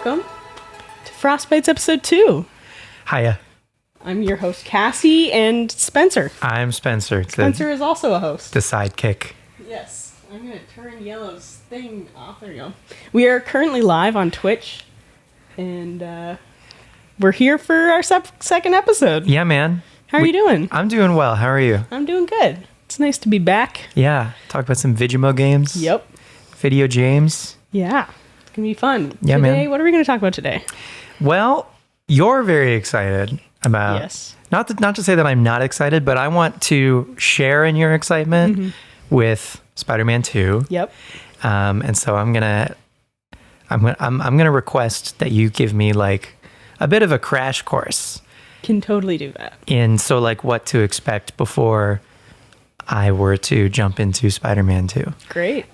welcome to Frostbytes episode 2. Hiya. I'm your host, Cassie, and Spencer. I'm Spencer. Spencer is also a host. The sidekick. Yes. I'm going to turn Yellow's thing off. There you go. We are currently live on Twitch, and we're here for our second episode. Yeah, man. How are you doing? I'm doing well. How are you? I'm doing good. It's nice to be back. Yeah. Talk about some Vigimo games. Yep. Video games. Yeah. It's going to be fun. Yeah, today, man. What are we going to talk about today? Well, you're very excited about... Yes. Not to say that I'm not excited, but I want to share in your excitement with Spider-Man 2. Yep. And so I'm gonna request that you give me like a bit of a crash course Can totally do that. in what to expect before I were to jump into Spider-Man 2. Great.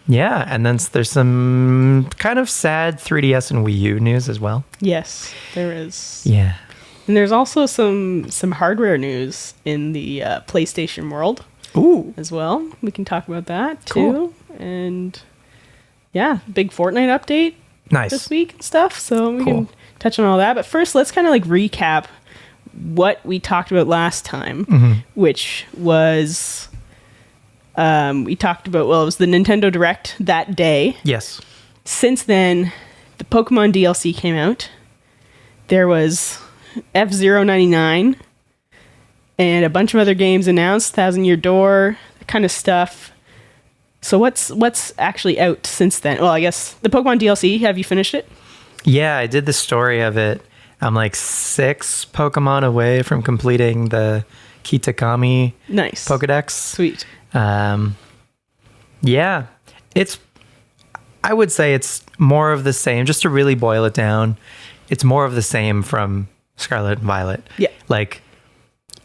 Yeah, and then there's some kind of sad 3DS and Wii U news as well. Yes, there is. Yeah. And there's also some hardware news in the PlayStation world. Ooh. As well. We can talk about that too. Cool. And yeah, big Fortnite update Nice. this week and stuff. So we Cool. can touch on all that. But first, let's kind of like recap what we talked about last time, which was we talked about, well, it was the Nintendo Direct that day. Yes. Since then, the Pokemon DLC came out. There was F-Zero 99 and a bunch of other games announced, Thousand Year Door, that kind of stuff. So what's actually out since then? Well, I guess the Pokemon DLC, have you finished it? Yeah, I did the story of it. I'm like 6 Pokemon away from completing the Kitakami Nice. Pokedex. Sweet. Yeah, I would say it's more of the same. Just to really boil it down, it's more of the same from Scarlet and Violet. Yeah. Like,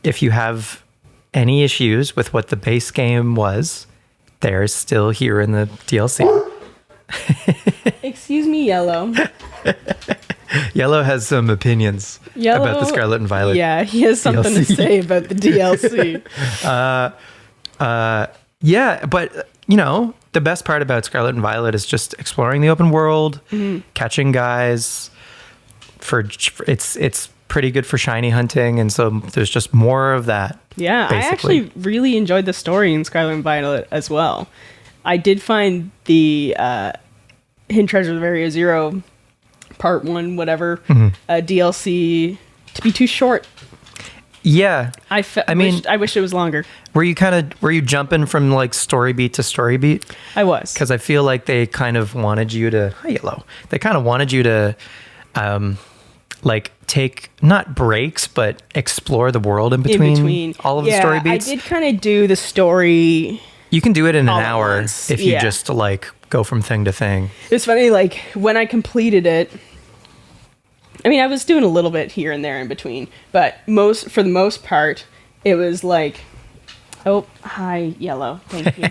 if you have any issues with what the base game was, they're still here in the DLC. Excuse me, Yellow. Yellow has some opinions about the Scarlet and Violet. Yeah, he has something to DLC. say about the DLC. Yeah, but the best part about Scarlet and Violet is just exploring the open world, catching guys. It's pretty good for shiny hunting, and so there's just more of that. Yeah, basically. I actually really enjoyed the story in Scarlet and Violet as well. I did find the Hidden Treasures of Area Zero Part 1, whatever, DLC to be too short. Yeah, I wish it was longer. were you jumping from like story beat to story beat? I was. Because I feel like they kind of wanted you to They kind of wanted you to like take not breaks but explore the world in between all of the story beats. I did kind of do the story. You can do it in an all at hour once. if you Yeah. just like go from thing to thing. It's funny, like when I completed it, I mean, I was doing a little bit here and there in between, but for the most part, it was like, oh, hi, Yellow, thank you.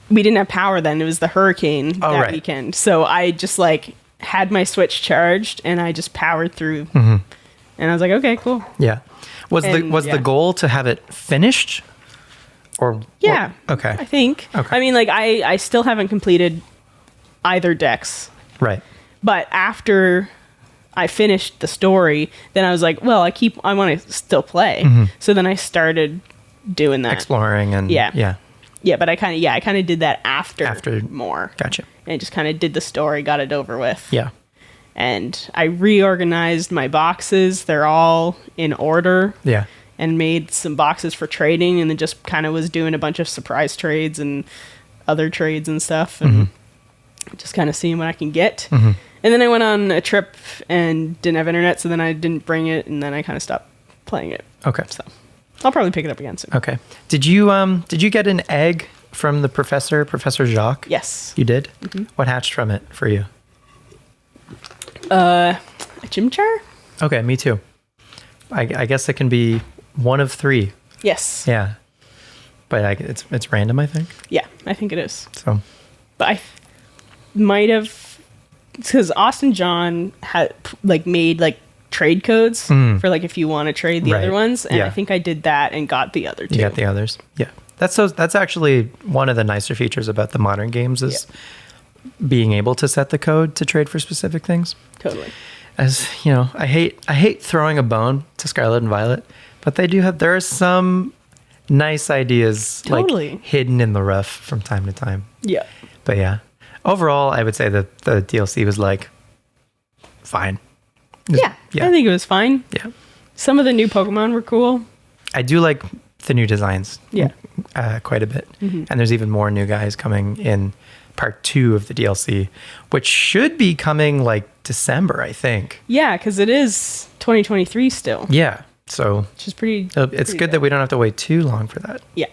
We didn't have power then. It was the hurricane that weekend. So I just like had my Switch charged and I just powered through. And I was like, okay, cool. Yeah. Was the goal to have it finished? Or Yeah. Okay. I think. Okay. I mean, like I still haven't completed either dex. Right. But after I finished the story, then I was like, well, I want to still play. So then I started doing that. Exploring and Yeah, but I kind of did that after more. Gotcha. And just kind of did the story, got it over with. Yeah. And I reorganized my boxes. They're all in order. Yeah. And made some boxes for trading, and then just kind of was doing a bunch of surprise trades and other trades and stuff, and just kind of seeing what I can get. And then I went on a trip and didn't have internet, so then I didn't bring it, and then I kind of stopped playing it. Okay. So I'll probably pick it up again soon. Okay. Did you get an egg from the Professor Jacques? Yes. You did? What hatched from it for you? A Chimchar? Okay, me too. I guess it can be one of 3. Yes. Yeah. But it's random, I think. Yeah, I think it is. So. But I might have, because Austin John had like made like trade codes for like if you want to trade the other ones, and I think I did that and got the other 2. You got the others. Yeah. That's actually one of the nicer features about the modern games is being able to set the code to trade for specific things. Totally. As you know, I hate throwing a bone to Scarlet and Violet, but there are some nice ideas like hidden in the rough from time to time. Yeah. But yeah, overall, I would say that the DLC was like fine. Yeah, I think it was fine. Yeah. Some of the new Pokemon were cool. I do like the new designs. Yeah. Quite a bit. Mm-hmm. And there's even more new guys coming in part 2 of the DLC, which should be coming like December, I think. Yeah, because it is 2023 still. Yeah. So which is pretty. It's good that we don't have to wait too long for that. Yeah.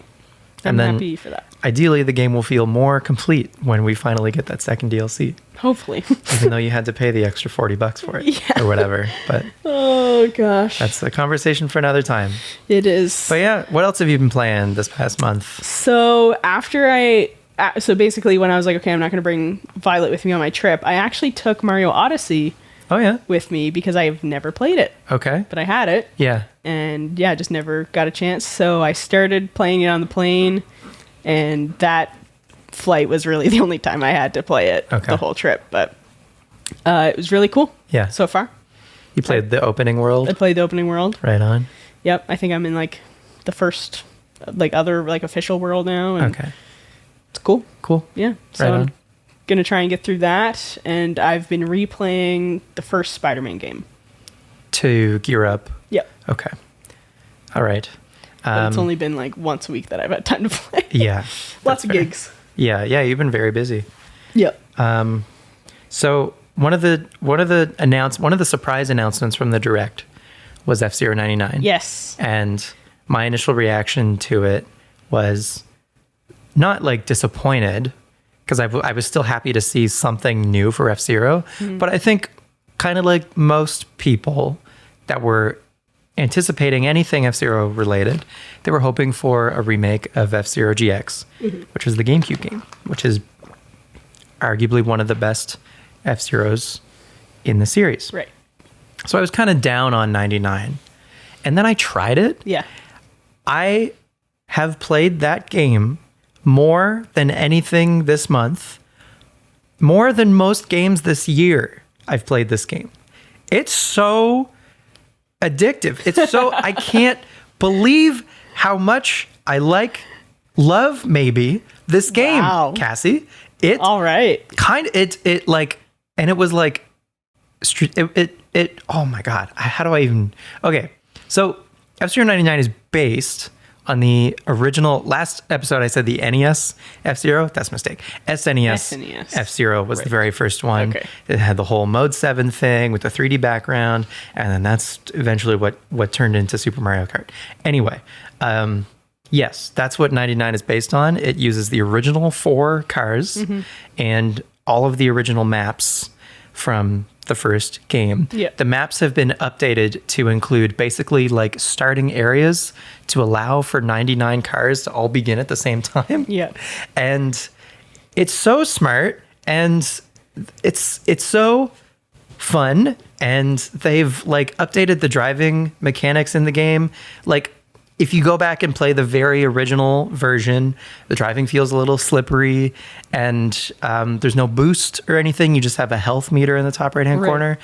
I'm happy for that. Ideally, the game will feel more complete when we finally get that second DLC. Hopefully. Even though you had to pay the extra $40 for it or whatever. But oh gosh, that's a conversation for another time. It is. But yeah, what else have you been playing this past month? So so basically when I was like, okay, I'm not going to bring Violet with me on my trip, I actually took Mario Odyssey with me because I've never played it. Okay. But I had it. Yeah. And yeah, just never got a chance. So I started playing it on the plane, and that flight was really the only time I had to play it the whole trip. But it was really cool. Yeah. So far. You played the opening world? I played the opening world. Right on. Yep. I think I'm in like the first other official world now. And okay. It's cool. Cool. Yeah. So right on. I'm gonna try and get through that, and I've been replaying the first Spider-Man game. To gear up? Yep. Okay. All right. But it's only been like once a week that I've had time to play. Yeah. Lots of gigs. Yeah, you've been very busy. Yep. So one of the surprise announcements from the Direct was F-Zero 99. Yes. And my initial reaction to it was not like disappointed, because I was still happy to see something new for F-Zero. Mm-hmm. But I think kind of like most people that were anticipating anything F-Zero related, they were hoping for a remake of F-Zero GX, which was the GameCube game, which is arguably one of the best F-Zeros in the series. Right. So I was kind of down on 99. And then I tried it. Yeah. I have played that game more than anything this month, more than most games this year. I've played this game. It's so addictive. It's so, I can't believe how much I love maybe this game, Cassie. It all right. It like, and it was like, oh my God. How do I even, okay. So F-Zero 99 is based on the original, last episode I said the NES F-Zero. That's a mistake. SNES F-Zero was the very first one. Okay. It had the whole Mode 7 thing with the 3D background, and then that's eventually what turned into Super Mario Kart. Anyway, yes, that's what 99 is based on. It uses the original 4 cars and all of the original maps from the first game. Yeah. The maps have been updated to include basically like starting areas to allow for 99 cars to all begin at the same time. Yeah. And it's so smart, and it's so fun, and they've like updated the driving mechanics in the game. Like, if you go back and play the very original version, the driving feels a little slippery, and there's no boost or anything. You just have a health meter in the top right-hand corner.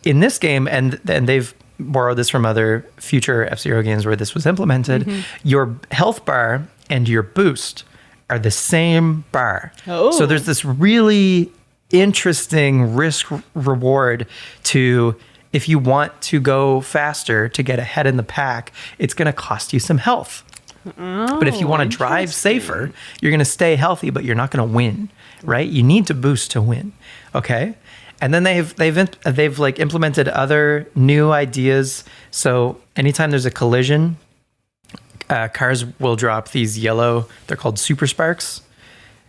In this game, and they've borrowed this from other future F-Zero games where this was implemented, your health bar and your boost are the same bar. Oh. So there's this really interesting risk reward to, if you want to go faster to get ahead in the pack, it's going to cost you some health. Oh, but if you want to drive safer, you're going to stay healthy, but you're not going to win, right? You need to boost to win. Okay. And then they've like implemented other new ideas. So anytime there's a collision, cars will drop these yellow, they're called super sparks.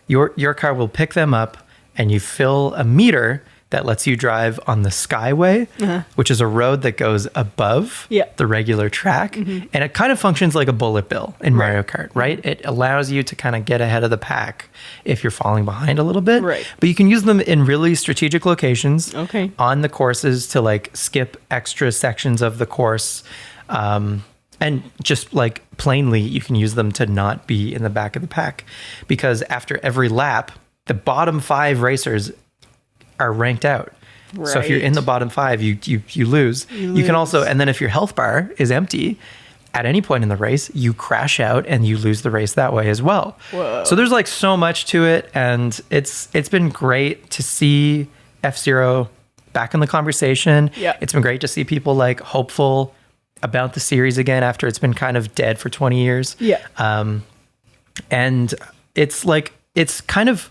Your car will pick them up, and you fill a meter that lets you drive on the Skyway, which is a road that goes above the regular track. And it kind of functions like a bullet bill in Mario Kart, right? It allows you to kind of get ahead of the pack if you're falling behind a little bit. Right. But you can use them in really strategic locations on the courses to like skip extra sections of the course. And just like plainly, you can use them to not be in the back of the pack, because after every lap, the bottom 5 racers are ranked out. Right. So if you're in the bottom 5, you lose. You can also, and then if your health bar is empty at any point in the race, you crash out and you lose the race that way as well. Whoa. So there's like so much to it, and it's been great to see F-Zero back in the conversation. Yeah. It's been great to see people like hopeful about the series again after it's been kind of dead for 20 years. Yeah. And it's kind of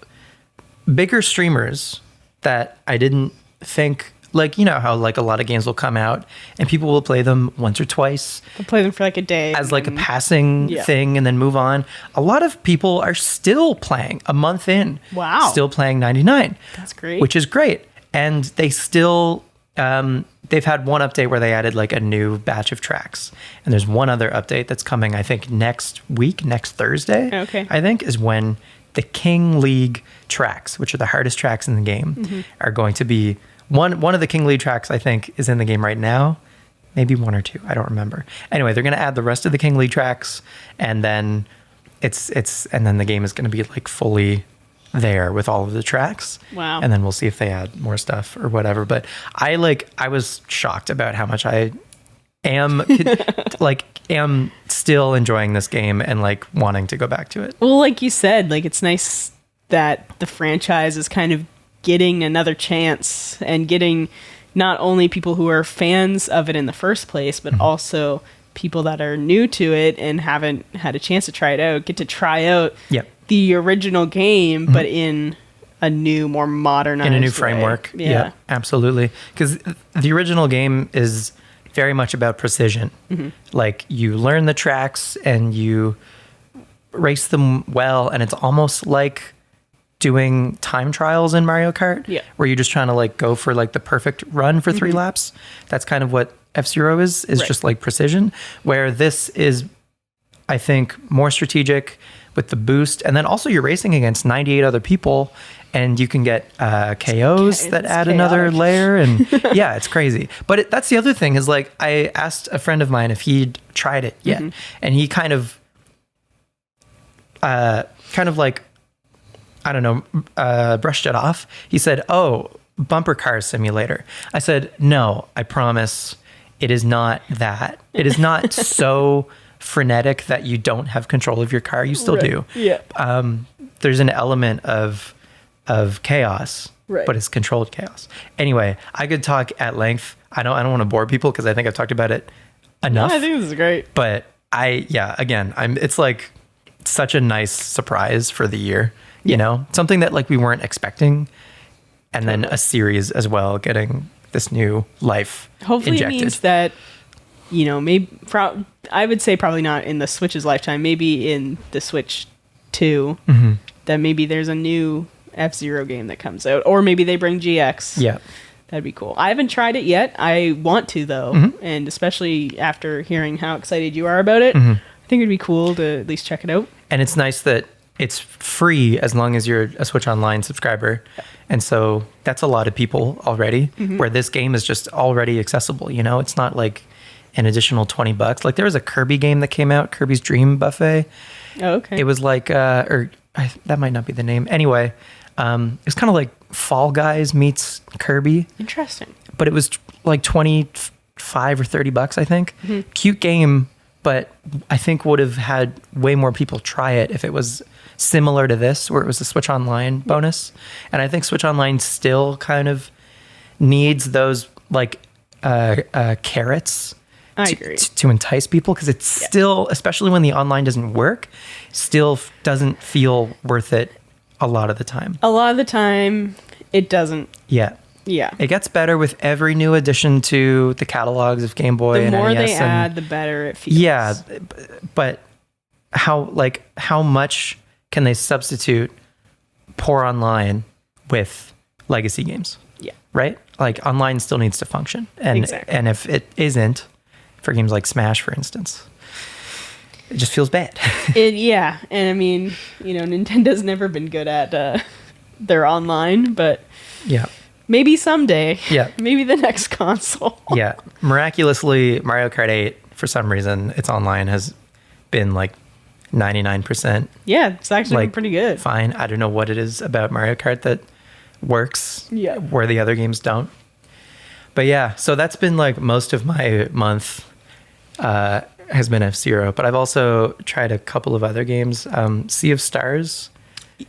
bigger streamers that I didn't think, like, you know how like a lot of games will come out and people will play them once or twice. They'll play them for like a day. As like a passing thing and then move on. A lot of people are still playing a month in. Wow. Still playing 99. That's great. Which is great. And they still, they've had one update where they added like a new batch of tracks. And there's one other update that's coming, I think, next Thursday. Okay. I think is when the King League tracks, which are the hardest tracks in the game, are going to be one of the King League tracks, I think, is in the game right now. Maybe one or two. I don't remember. Anyway, they're going to add the rest of the King League tracks, and then and then the game is going to be like fully there with all of the tracks. Wow. And then we'll see if they add more stuff or whatever. But I was shocked about how much I am still enjoying this game and like wanting to go back to it. Well, like you said, like it's nice that the franchise is kind of getting another chance and getting not only people who are fans of it in the first place, but also people that are new to it and haven't had a chance to try it out, get to try out the original game, but in a new, more modernized in a new way. framework. Yeah, absolutely. Because the original game is very much about precision. Like you learn the tracks and you race them well, and it's almost like doing time trials in Mario Kart, where you're just trying to like go for like the perfect run for 3 laps. That's kind of what F-Zero is right. Just like precision, where this is, I think, more strategic with the boost. And then also you're racing against 98 other people, and you can get KOs that add another layer. And yeah, it's crazy. But that's the other thing is like, I asked a friend of mine if he'd tried it yet. And he kind of like, I don't know, brushed it off. He said, "Oh, bumper car simulator." I said, "No, I promise it is not that. It is not so frenetic that you don't have control of your car. You still do. Yeah. There's an element of chaos, but it's controlled chaos." Anyway, I could talk at length. I don't want to bore people because I think I've talked about it enough. No, I think this is great. But it's like such a nice surprise for the year. You know, something that like we weren't expecting, and then a series as well getting this new life. Hopefully injected. It means that, you know, maybe I would say probably not in the Switch's lifetime, maybe in the Switch 2, that maybe there's a new F-Zero game that comes out, or maybe they bring GX. Yeah. That'd be cool. I haven't tried it yet. I want to though, and especially after hearing how excited you are about it, I think it'd be cool to at least check it out. And it's nice that it's free as long as you're a Switch Online subscriber. And so that's a lot of people already, where this game is just already accessible. You know, it's not like an additional $20. Like there was a Kirby game that came out, Kirby's Dream Buffet. Oh, okay. It was like, that might not be the name. Anyway, it's kind of like Fall Guys meets Kirby. Interesting. But it was like $25 or $30, I think. Cute game, but I think would have had way more people try it if it was similar to this, where it was a Switch Online bonus. And I think Switch Online still kind of needs those like carrots to entice people, because it's still, especially when the online doesn't work, still doesn't feel worth it a lot of the time. A lot of the time, it doesn't. Yeah. It gets better with every new addition to the catalogs of Game Boy and NES. The more they add, the better it feels. Yeah, but how much can they substitute poor online with legacy games? Yeah. Right? Like online still needs to function. And if it isn't, for games like Smash, for instance, it just feels bad. And I mean, you know, Nintendo's never been good at their online, but maybe someday. Yeah. Maybe the next console. Yeah. Miraculously, Mario Kart 8, for some reason, its online has been like 99%. Yeah, it's actually Like, pretty good. Fine. I don't know what it is about Mario Kart that works where the other games don't. But yeah, so that's been like most of my month has been F-Zero. But I've also tried a couple of other games. Sea of Stars.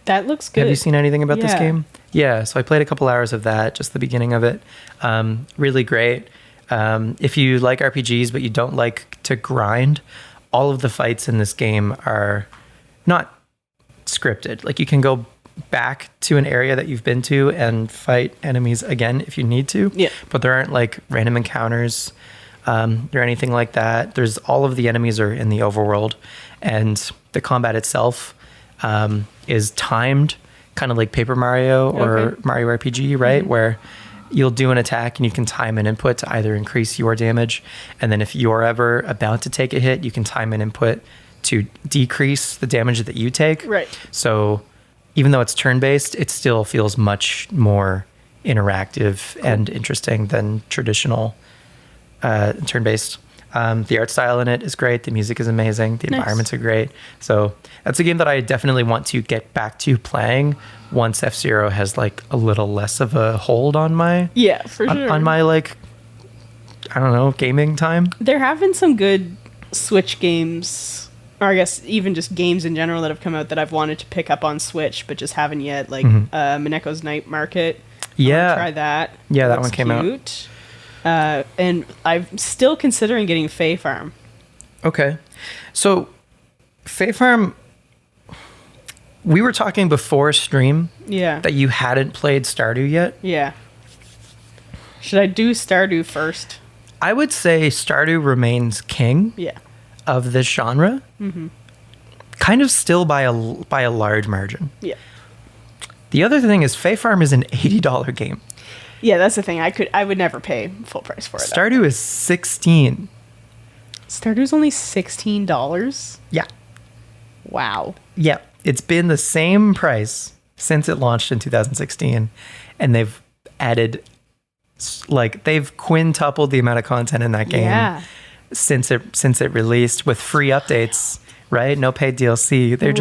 That looks good. Have you seen anything about this game? Yeah, so I played a couple hours of that, just the beginning of it. Really great. If you like RPGs but you don't like to grind, all of the fights in this game are not scripted. Like, you can go back to an area that you've been to and fight enemies again if you need to. Yeah. But there aren't like random encounters or anything like that. There's all of the enemies are in the overworld, and the combat itself is timed, kind of like Paper Mario or Mario RPG, right? Where you'll do an attack and you can time an input to either increase your damage, and then if you're ever about to take a hit, you can time an input to decrease the damage that you take. Right. So even though it's turn-based, it still feels much more interactive and interesting than traditional turn-based. The art style in it is great. The music is amazing. The environments are great. So that's a game that I definitely want to get back to playing once F-Zero has like a little less of a hold on my on my like, I don't know, gaming time. There have been some good Switch games, or I guess even just games in general that have come out that I've wanted to pick up on Switch but just haven't yet. Like Mineko's Night Market. Yeah, try that. Yeah, that one came out. And I'm still considering getting Fae Farm. Okay. So, Fae Farm, we were talking before stream that you hadn't played Stardew yet. Yeah. Should I do Stardew first? I would say Stardew remains king of this genre. Mm-hmm. Kind of still by a large margin. Yeah. The other thing is Fae Farm is an $80 game. Yeah, that's the thing. I would never pay full price for it. Stardew is $16. Stardew's only $16? Yeah. Wow. Yeah. It's been the same price since it launched in 2016. And they've added, like, they've quintupled the amount of content in that game since it released, with free updates, right? No paid DLC. They're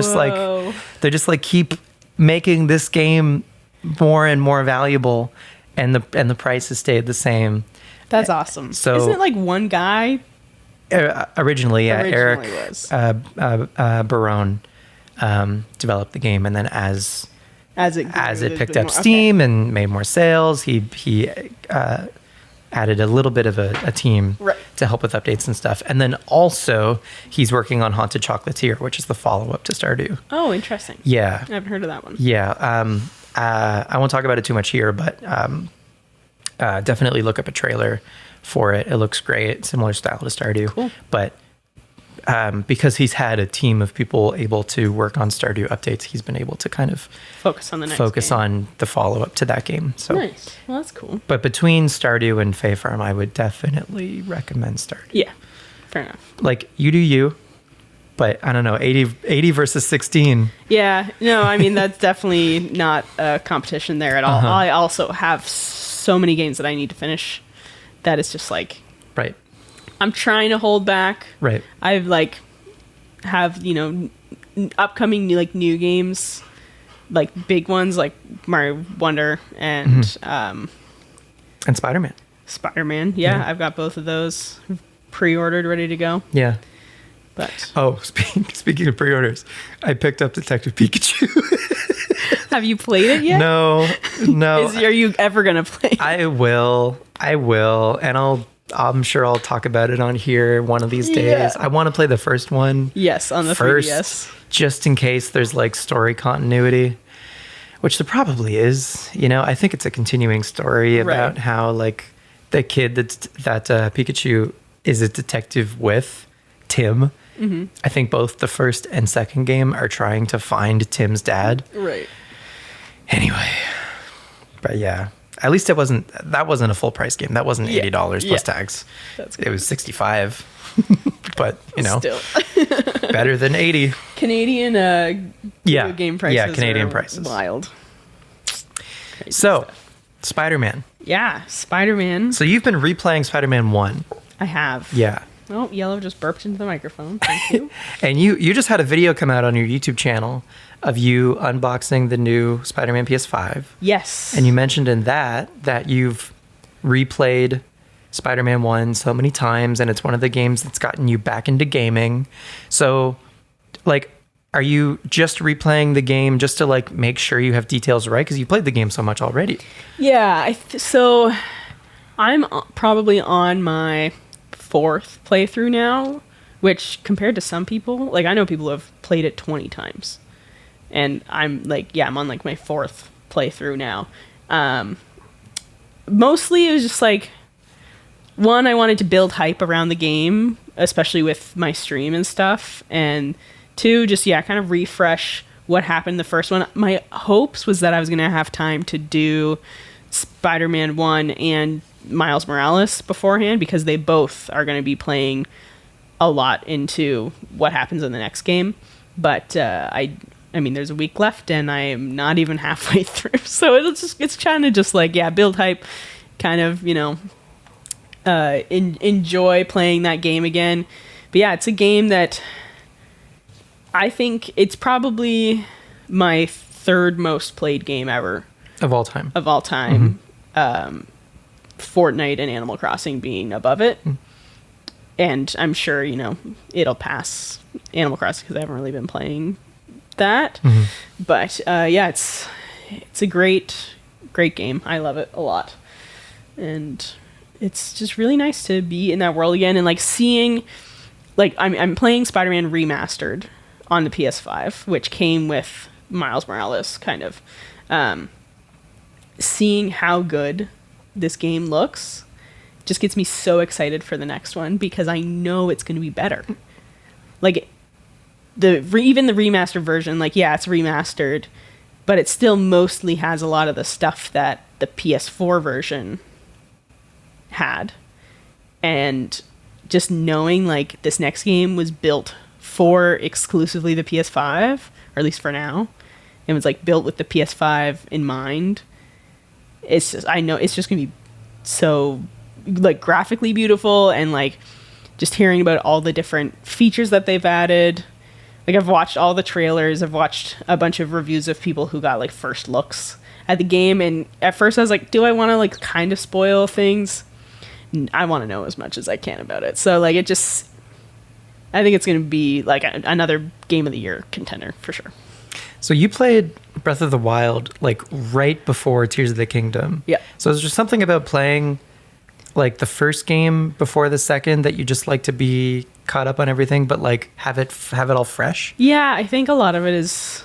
just like keep making this game more and more valuable. And the price has stayed the same. That's awesome. So isn't it like one guy? Originally, Eric was. Barone developed the game, and then as it picked up more steam and made more sales, he added a little bit of a team to help with updates and stuff. And then also he's working on Haunted Chocolatier, which is the follow-up to Stardew. Oh, interesting. Yeah, I haven't heard of that one. Yeah. I won't talk about it too much here, but definitely look up a trailer for it. It looks great, similar style to Stardew. Cool. But because he's had a team of people able to work on Stardew updates, he's been able to kind of focus on the follow-up to that game. So nice. Well, that's cool. But between Stardew and Fae Farm, I would definitely recommend Stardew. Yeah, fair enough. Like, you do you. But I don't know, 80 versus 16. Yeah, no, I mean, that's definitely not a competition there at all. I also have so many games that I need to finish that it's just like... Right. I'm trying to hold back. Right. I've have, upcoming new games, like big ones like Mario Wonder and... and Spider-Man. Spider-Man, yeah, I've got both of those pre-ordered, ready to go. Yeah. But speaking of pre-orders, I picked up Detective Pikachu. Have you played it yet? No. Are you ever gonna play it? I will, and I'm sure I'll talk about it on here one of these days. I want to play the first one. Yes, on the first, 3DS. Just in case there's like story continuity, which there probably is. I think it's a continuing story about how like the kid that Pikachu is a detective with, Tim. Mm-hmm. I think both the first and second game are trying to find Tim's dad. Right. Anyway, but yeah, at least that wasn't a full price game. That wasn't $80 plus tax. It was $65. But still. Better than 80. Canadian game prices. Yeah, Canadian prices. Wild. Crazy stuff. Spider-Man. Yeah, Spider-Man. So you've been replaying Spider-Man 1. I have. Yeah. Oh, Yellow just burped into the microphone. Thank you. And you just had a video come out on your YouTube channel of you unboxing the new Spider-Man PS5. Yes. And you mentioned in that you've replayed Spider-Man 1 so many times, and it's one of the games that's gotten you back into gaming. So, like, are you just replaying the game just to, like, make sure you have details right? Because you played the game so much already. Yeah, so I'm probably on my 4th playthrough now, which compared to some people, like, I know people who have played it 20 times. And I'm like, yeah, I'm on like my 4th playthrough now. Mostly it was just like, one, I wanted to build hype around the game, especially with my stream and stuff. And 2, just, yeah, kind of refresh what happened the first one. My hopes was that I was going to have time to do Spider-Man 1 and Miles Morales beforehand, because they both are going to be playing a lot into what happens in the next game. But I mean, there's a week left, and I am not even halfway through. So it's trying to just, like, yeah, build hype, kind of, you know, enjoy playing that game again. But yeah, it's a game that I think it's probably my 3rd most played game ever. Of all time. Mm-hmm. Fortnite and Animal Crossing being above it. Mm. And I'm sure, you know, it'll pass Animal Crossing because I haven't really been playing that. Mm-hmm. But yeah, it's a great game. I love it a lot. And it's just really nice to be in that world again, and like seeing, like, I'm playing Spider-Man Remastered on the PS5, which came with Miles Morales, kind of. Seeing how good this game looks just gets me so excited for the next one, because I know it's going to be better. Like, even the remastered version, like, yeah, it's remastered, but it still mostly has a lot of the stuff that the PS4 version had. And just knowing, like, this next game was built for exclusively the PS5, or at least for now, it was, like, built with the PS5 in mind. It's just, I know it's just gonna be so, like, graphically beautiful, and, like, just hearing about all the different features that they've added. Like, I've watched all the trailers, I've watched a bunch of reviews of people who got, like, first looks at the game, and at first I was like, do I want to, like, kind of spoil things? I want to know as much as I can about it. So, like, it just, I think it's going to be, like, another Game of the Year contender, for sure. So you played Breath of the Wild, like, right before Tears of the Kingdom. Yeah. So is there something about playing, like, the first game before the second that you just like to be caught up on everything, but, like, have it all fresh? Yeah, I think a lot of it is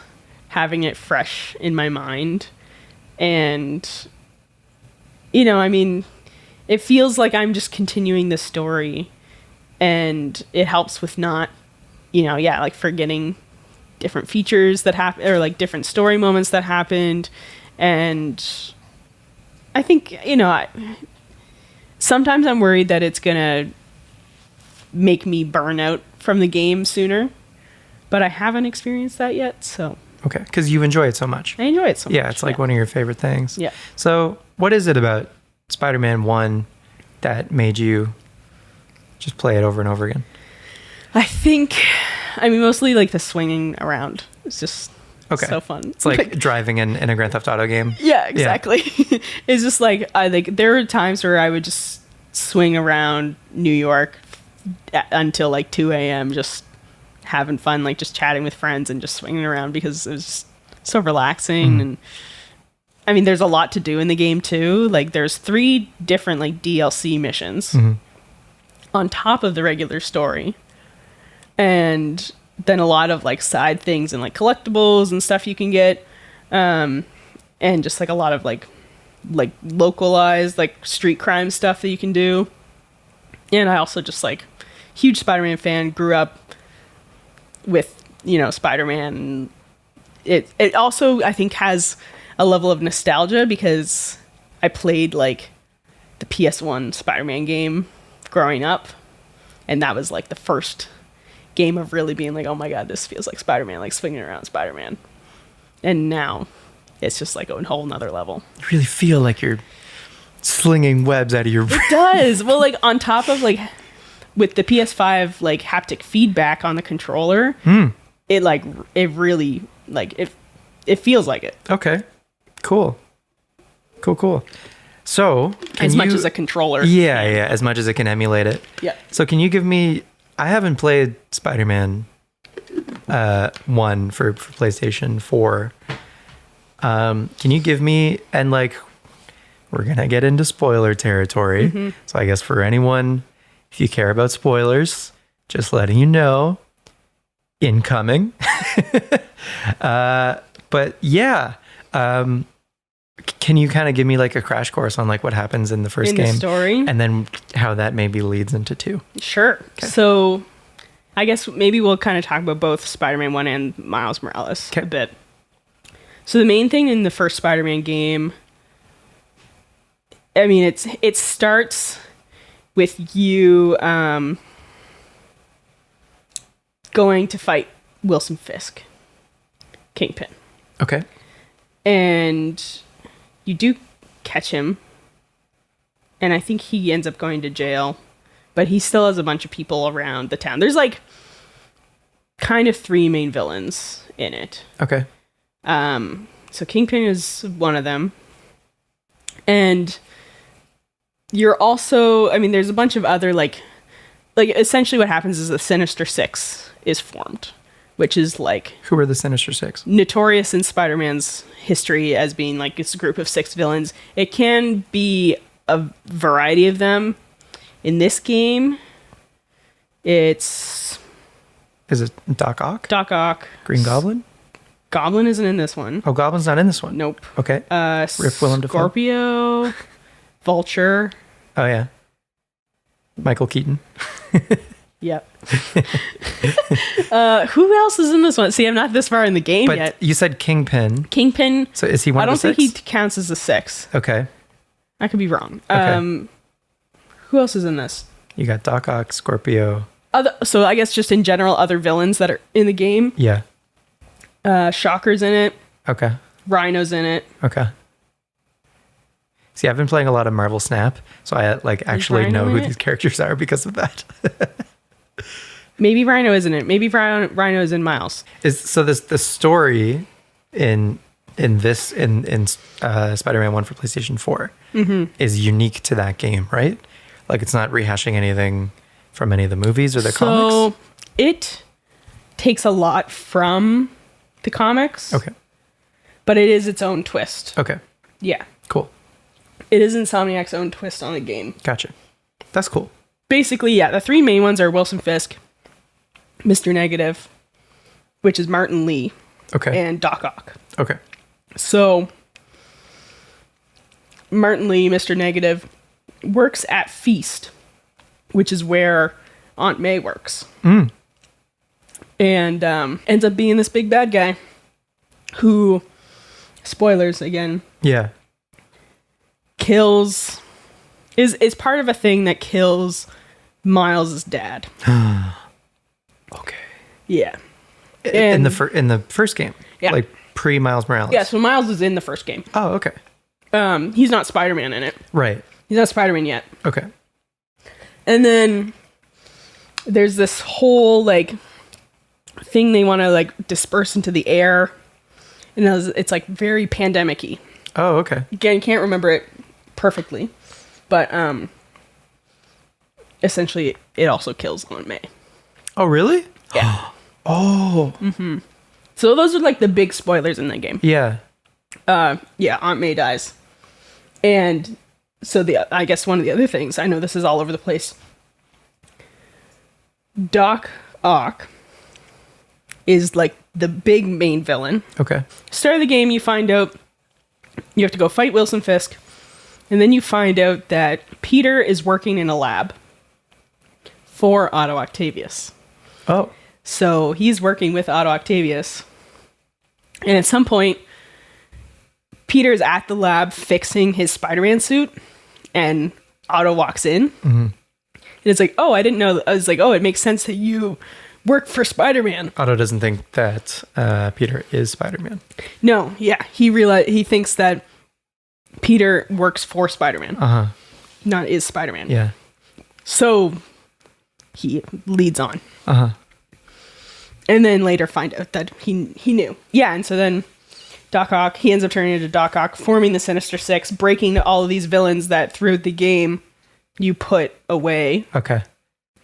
having it fresh in my mind. And, you know, I mean, it feels like I'm just continuing the story, and it helps with not, you know, yeah, like, forgetting different features that happen, or, like, different story moments that happened. And I think, you know, sometimes I'm worried that it's gonna make me burn out from the game sooner, but I haven't experienced that yet. So okay, because you enjoy it so much. I enjoy it so much. Yeah, it's like one of your favorite things. Yeah. So what is it about Spider-Man 1 that made you just play it over and over again? I think, I mean, mostly, like, the swinging around. It's just so fun. It's like driving in a Grand Theft Auto game. Yeah, exactly. Yeah. It's just like, there were times where I would just swing around New York until, like, 2 a.m. just having fun, like, just chatting with friends and just swinging around, because it was just so relaxing. Mm. And I mean, there's a lot to do in the game too. Like, there's 3 different, like, DLC missions on top of the regular story. And then a lot of, like, side things and, like, collectibles and stuff you can get. And just, like, a lot of, like localized, like, street crime stuff that you can do. And I also just, like, huge Spider-Man fan, grew up with, you know, Spider-Man. And it also, I think, has a level of nostalgia, because I played, like, the PS1 Spider-Man game growing up. And that was, like, the first game of really being like, oh my god, this feels like Spider-Man, like, swinging around Spider-Man. And now it's just, like, a whole nother level. You really feel like you're slinging webs out of your brain. It does. Well, like, on top of, like, with the PS5 like haptic feedback on the controller, it really like it feels like it. Okay. Cool. So As much as a controller. Yeah, as much as it can emulate it. Yeah. So can you give me? I haven't played Spider-Man 1 for PlayStation 4. Can you give me, and like, we're gonna get into spoiler territory. So I guess for anyone, if you care about spoilers, just letting you know, incoming. But yeah, can you kind of give me like a crash course on like what happens in the first game, the story, and then how that maybe leads into 2? Sure. Okay. So I guess maybe we'll kind of talk about both Spider-Man 1 and Miles Morales a bit. So the main thing in the first Spider-Man game, I mean, it starts with you going to fight Wilson Fisk, Kingpin. Okay. And you do catch him, and I think he ends up going to jail, but he still has a bunch of people around the town. There's like kind of 3 main villains in it. Okay. So Kingpin is one of them. And you're also, I mean, there's a bunch of other like essentially what happens is the Sinister Six is formed, which is like, who are the Sinister Six? Notorious in Spider-Man's history as being like it's a group of 6 villains. It can be a variety of them. In this game, is it Doc Ock? Doc Ock. Green Goblin? Goblin isn't in this one. Oh, Goblin's not in this one? Nope. Okay. Rip Willem Dafoe. Scorpio, Vulture. Oh, yeah. Michael Keaton. Yep. Who else is in this one? See, I'm not this far in the game yet. You said Kingpin. Kingpin. So is he one of the 6? I don't think he counts as a 6. Okay. I could be wrong. Okay. Who else is in this? You got Doc Ock, Scorpio. So I guess just in general, other villains that are in the game. Yeah. Shocker's in it. Okay. Rhino's in it. Okay. See, I've been playing a lot of Marvel Snap, so I like actually know who these characters are because of that. Maybe Rhino isn't it. Maybe Rhino is in Miles. The story in Spider-Man 1 for PlayStation 4 is unique to that game, right? Like it's not rehashing anything from any of the movies or the comics. So it takes a lot from the comics. Okay. But it is its own twist. Okay. Yeah. Cool. It is Insomniac's own twist on the game. Gotcha. That's cool. Basically, yeah, the 3 main ones are Wilson Fisk, Mr. Negative, which is Martin Lee, and Doc Ock. Okay. So, Martin Lee, Mr. Negative, works at Feast, which is where Aunt May works. And ends up being this big bad guy who, spoilers again, is part of a thing that kills Miles' dad. Okay. Yeah. In the first game. Yeah. Like pre Miles Morales. Yeah, so Miles is in the first game. Oh, okay. He's not Spider-Man in it. Right. He's not Spider-Man yet. Okay. And then there's this whole like thing they want to like disperse into the air. And it's like very pandemic-y. Oh, okay. Again, can't remember it perfectly. But essentially it also kills Aunt May. Oh, really? Yeah. Oh. Mm-hmm. So those are like the big spoilers in the game. Yeah. Yeah, Aunt May dies. And so I guess one of the other things, I know this is all over the place. Doc Ock is like the big main villain. Okay. Start of the game, you find out you have to go fight Wilson Fisk. And then you find out that Peter is working in a lab for Otto Octavius. Oh. So he's working with Otto Octavius. And at some point, Peter's at the lab fixing his Spider-Man suit. And Otto walks in. Mm-hmm. And it's like, oh, I didn't know. I was like, oh, it makes sense that you work for Spider-Man. Otto doesn't think that Peter is Spider-Man. No, yeah. He thinks that Peter works for Spider-Man. Uh-huh. Not is Spider-Man. Yeah. So he leads on. Uh-huh. And then later find out that he knew. Yeah, and so then Doc Ock, he ends up turning into Doc Ock, forming the Sinister Six, breaking all of these villains that throughout the game you put away. Okay.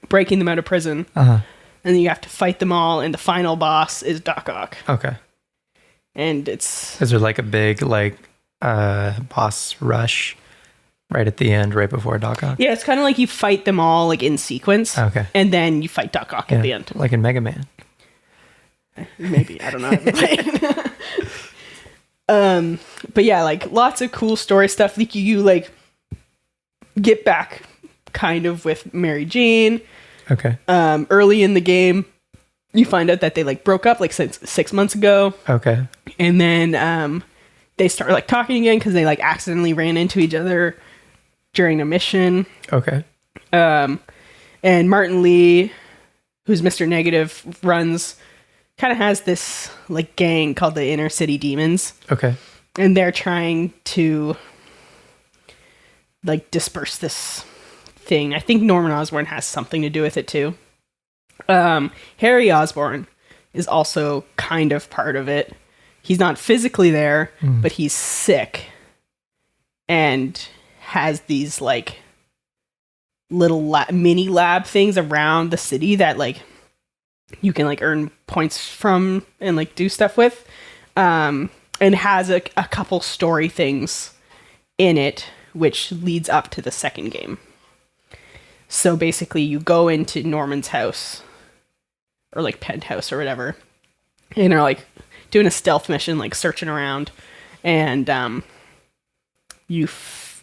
Breaking them out of prison. Uh-huh. And then you have to fight them all, and the final boss is Doc Ock. Okay. And it's... Is there like a big, like, boss rush right at the end, right before Doc Ock? Yeah, it's kind of like you fight them all, like, in sequence. Okay. And then you fight Doc Ock at the end. Like in Mega Man. Maybe. I don't know. But yeah, like, lots of cool story stuff. Like, you like, get back kind of with Mary Jane. Okay. Early in the game, you find out that they, like, broke up, like, 6 months ago. Okay. And then they start, like, talking again because they, like, accidentally ran into each other during a mission. Okay. And Martin Lee, who's Mr. Negative, kind of has this, like, gang called the Inner City Demons. Okay. And they're trying to, like, disperse this thing. I think Norman Osborn has something to do with it, too. Harry Osborn is also kind of part of it. He's not physically there, but he's sick. And has these, like, little mini lab things around the city that, like, you can, like, earn points from and, like, do stuff with. And has a couple story things in it, which leads up to the second game. So basically you go into Norman's house, or, like, penthouse or whatever, and are, like, doing a stealth mission, like, searching around, and you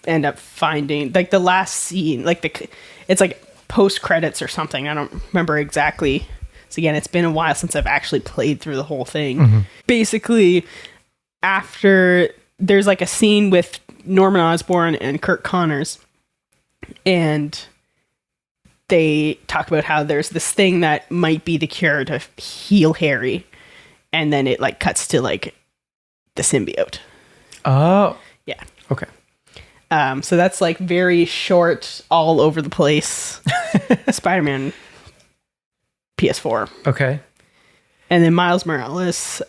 end up finding, like, the last scene, like, it's like post-credits or something. I don't remember exactly. So again, it's been a while since I've actually played through the whole thing. Mm-hmm. Basically, after there's, like, a scene with Norman Osborn and Kirk Connors, and they talk about how there's this thing that might be the cure to heal Harry, and then it, like, cuts to, like, the symbiote. Oh. Yeah. Okay. So that's, like, very short, all over the place Spider-Man PS4. Okay. And then Miles Morales,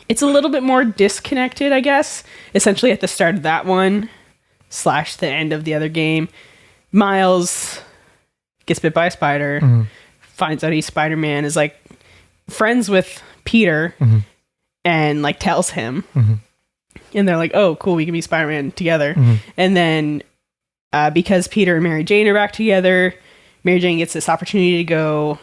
it's a little bit more disconnected, I guess. Essentially at the start of that one / the end of the other game, Miles gets bit by a spider, finds out he's Spider-Man, is, like, friends with Peter, and, like, tells him. And they're like, oh, cool, we can be Spider-Man together. And then because Peter and Mary Jane are back together, Mary Jane gets this opportunity to go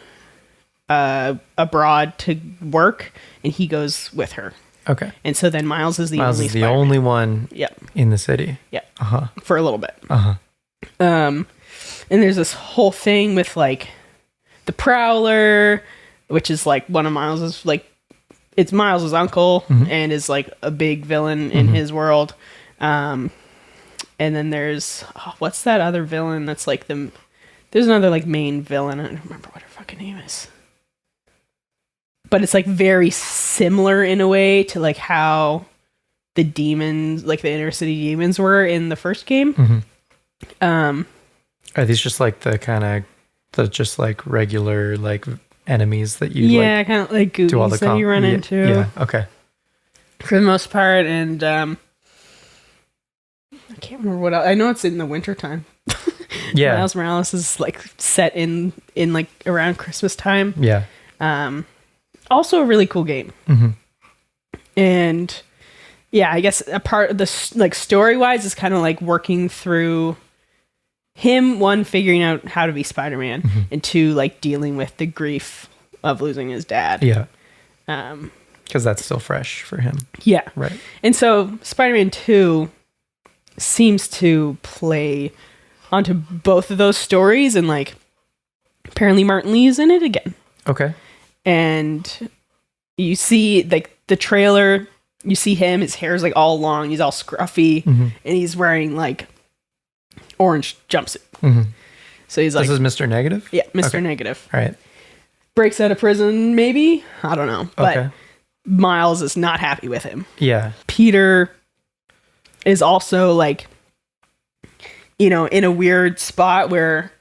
abroad to work, and he goes with her. Okay. And so then Miles is the only Spider-Man. Only one in the city. Yeah. Uh-huh. For a little bit. Uh-huh. And there's this whole thing with, like, the Prowler, which is, like, one of Miles's, like, it's Miles's uncle, and is, like, a big villain in his world. And then there's, what's that other villain that's, like, there's another, like, main villain. I don't remember what her fucking name is. But it's, like, very similar in a way to, like, how the demons, like, the Inner City Demons were in the first game. Are these just, like, just, like, regular, like, enemies that you, like, kind of like Goonies that you run into. Yeah, okay. For the most part, and I can't remember what else. I know it's in the wintertime. Yeah. Miles Morales is, like, set in like, around Christmas time. Yeah. Also a really cool game. And yeah, I guess a part of the, like, story-wise is kind of, like, working through him, one, figuring out how to be Spider-Man, and two, like, dealing with the grief of losing his dad. Yeah. Because that's still fresh for him. Yeah. Right. And so Spider-Man 2 seems to play onto both of those stories, and, like, apparently Martin Lee is in it again. Okay. And you see, like, the trailer, you see him, his hair's, like, all long, he's all scruffy, and he's wearing, like, orange jumpsuit. So he's like, this is Mr. Negative? Yeah, Mr. Okay. Negative. All right. Breaks out of prison, maybe? I don't know. But Miles is not happy with him. Yeah. Peter is also, like, you know, in a weird spot where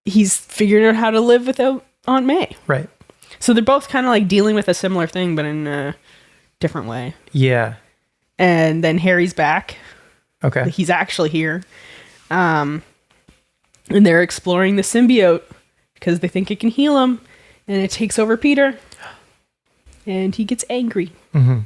he's figuring out how to live without Aunt May. Right. So they're both kind of like dealing with a similar thing, but in a different way. Yeah. And then Harry's back. Okay. He's actually here. And they're exploring the symbiote because they think it can heal him. And it takes over Peter. And he gets angry. Mm-hmm.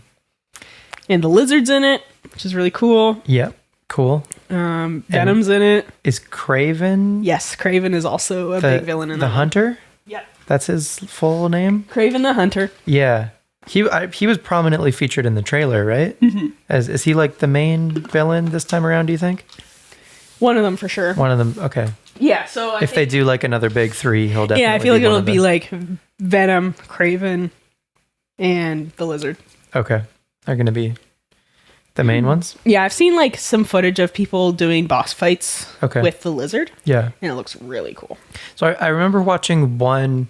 And the lizard's in it, which is really cool. Yep. Cool. Venom's in it. Is Craven? Yes, Craven is also a big villain in the that Hunter? Yeah. That's his full name? Craven the Hunter. Yeah. He was prominently featured in the trailer, right? Mm-hmm. Is he like the main villain this time around, do you think? One of them for sure. One of them, okay. Yeah, so if they do like another big three, he'll definitely I feel like it'll be the... like Venom, Craven, and the lizard. Okay. They're going to be the main ones? Yeah, I've seen like some footage of people doing boss fights with the lizard. Yeah. And it looks really cool. So I remember watching one,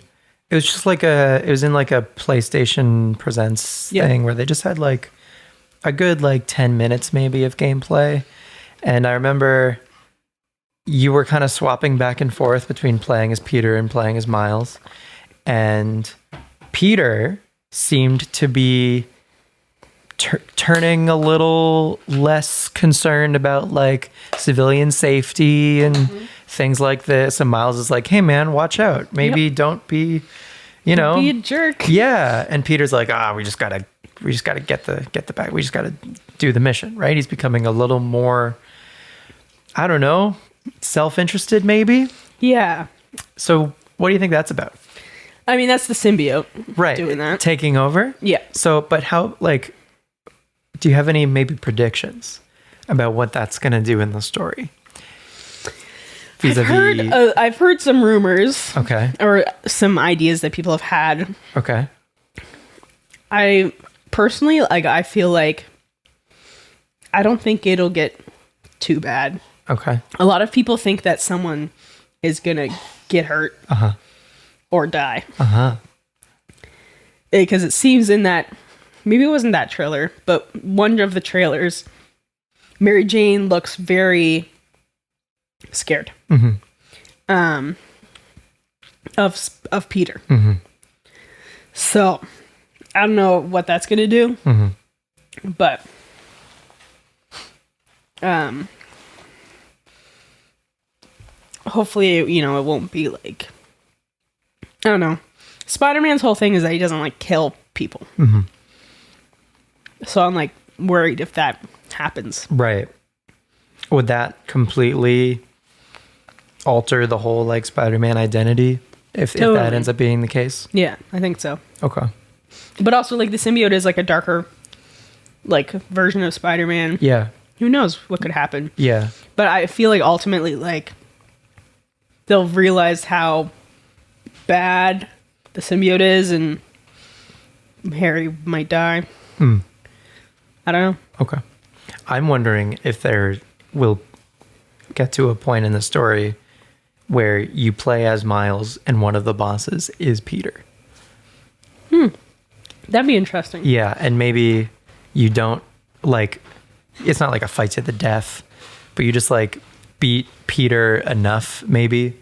it was just like it was in like a PlayStation Presents thing where they just had like a good like 10 minutes maybe of gameplay. And I remember you were kind of swapping back and forth between playing as Peter and playing as Miles. And Peter seemed to be turning a little less concerned about like civilian safety and things like this. And Miles is like, hey man, watch out. Maybe don't be, Don't be a jerk. Yeah. And Peter's like, we just gotta get the back. We just gotta do the mission, right? He's becoming a little more, I don't know, self-interested maybe. Yeah. So what do you think that's about? I mean, that's the symbiote. Right. Doing that. Taking over? Yeah. So, but how, like, do you have any maybe predictions about what that's going to do in the story? I've heard some rumors. Okay. Or some ideas that people have had. Okay. I personally, I feel like I don't think it'll get too bad. Okay. A lot of people think that someone is going to get hurt. Or die. Because it seems in that, maybe it wasn't that trailer, but one of the trailers, Mary Jane looks very scared. Of Peter. So I don't know what that's gonna do. But hopefully, it won't be like, I don't know. Spider-Man's whole thing is that he doesn't like kill people. So I'm like worried if that happens. Right. Would that completely alter the whole like Spider-Man identity if that ends up being the case? Yeah, I think so. Okay. But also like the symbiote is like a darker like version of Spider-Man. Yeah. Who knows what could happen? Yeah. But I feel like ultimately like they'll realize how bad the symbiote is and Harry might die. I don't know. Okay. I'm wondering if there will get to a point in the story where you play as Miles and one of the bosses is Peter. That'd be interesting. Yeah, and maybe you don't like, it's not like a fight to the death, but you just like beat Peter enough maybe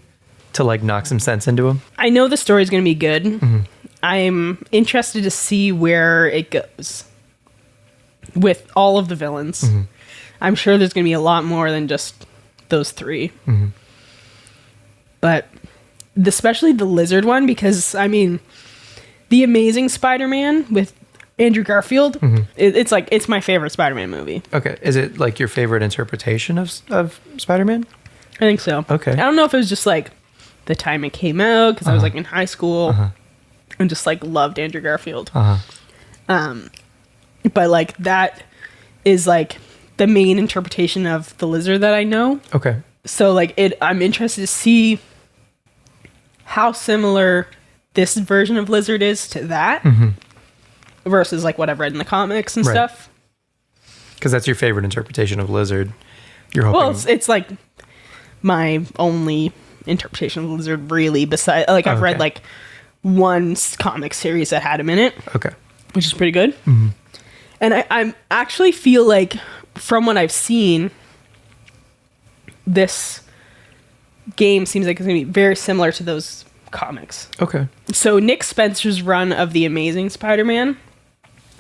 to like knock some sense into him. I know the story's going to be good. I'm interested to see where it goes with all of the villains. I'm sure there's going to be a lot more than just those three. But especially the lizard one, because I mean, the Amazing Spider-Man with Andrew Garfield, it's my favorite Spider-Man movie. Okay. Is it like your favorite interpretation of Spider-Man? I think so. Okay. I don't know if it was just like the time it came out, because I was like in high school and just like loved Andrew Garfield. But like that is like the main interpretation of the lizard that I know. Okay. So like I'm interested to see how similar this version of lizard is to that versus like what I've read in the comics and stuff. Because that's your favorite interpretation of lizard. You're hoping. Well, it's like my only interpretation of the lizard, really. Besides, like I've read like one comic series that had him in it. Okay. Which is pretty good. And I actually feel like from what I've seen, this game seems like it's going to be very similar to those comics. Okay. So Nick Spencer's run of The Amazing Spider-Man,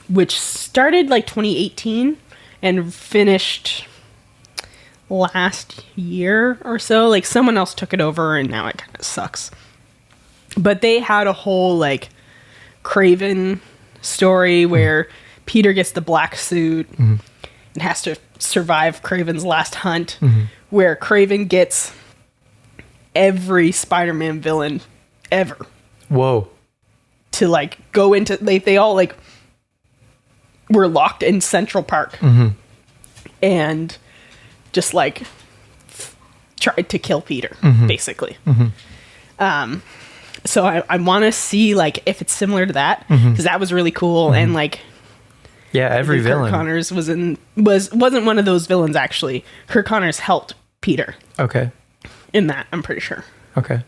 which started like 2018 and finished last year or so. Like someone else took it over and now it kind of sucks. But they had a whole like Kraven story where Peter gets the black suit and has to survive Kraven's last hunt, where Kraven gets every Spider-Man villain ever. Whoa. To like go into, they all like were locked in Central Park and just like tried to kill Peter, basically. So I want to see like if it's similar to that, because that was really cool. And like, yeah, every villain. Kirk Connors wasn't one of those villains actually. Kirk Connors helped Peter. Okay. In that, I'm pretty sure. Okay.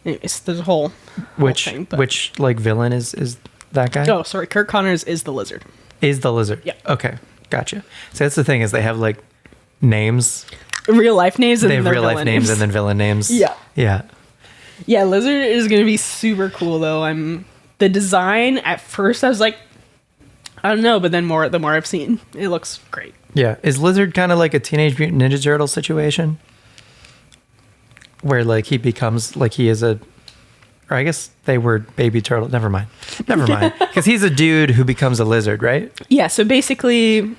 It's the whole thing, which like villain is that guy? Oh, sorry, Kirk Connors is the Lizard. Is the Lizard? Yeah. Okay, gotcha. So that's the thing, is they have like names, real life names, and they have real life names and then villain names. Yeah. Yeah. Yeah, Lizard is gonna be super cool though. The design at first I was like, I don't know, but then the more I've seen, it looks great. Yeah. Is Lizard kind of like a Teenage Mutant Ninja Turtle situation? Where like he becomes like he is or I guess they were baby turtle. Never mind. Because he's a dude who becomes a lizard, right? Yeah. So basically,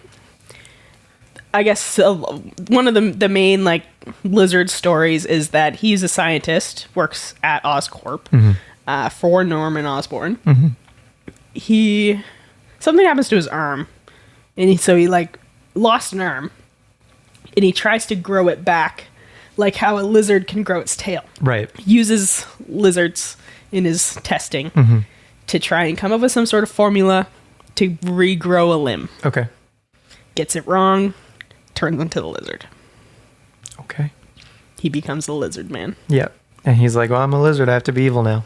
I guess one of the main like Lizard stories is that he's a scientist, works at Oscorp for Norman Osborn. Something happens to his arm, and so he like lost an arm, and he tries to grow it back. Like how a lizard can grow its tail. Right. Uses lizards in his testing to try and come up with some sort of formula to regrow a limb. Okay. Gets it wrong, turns into the lizard. Okay. He becomes the lizard man. Yep. And he's like, well, I'm a lizard. I have to be evil now.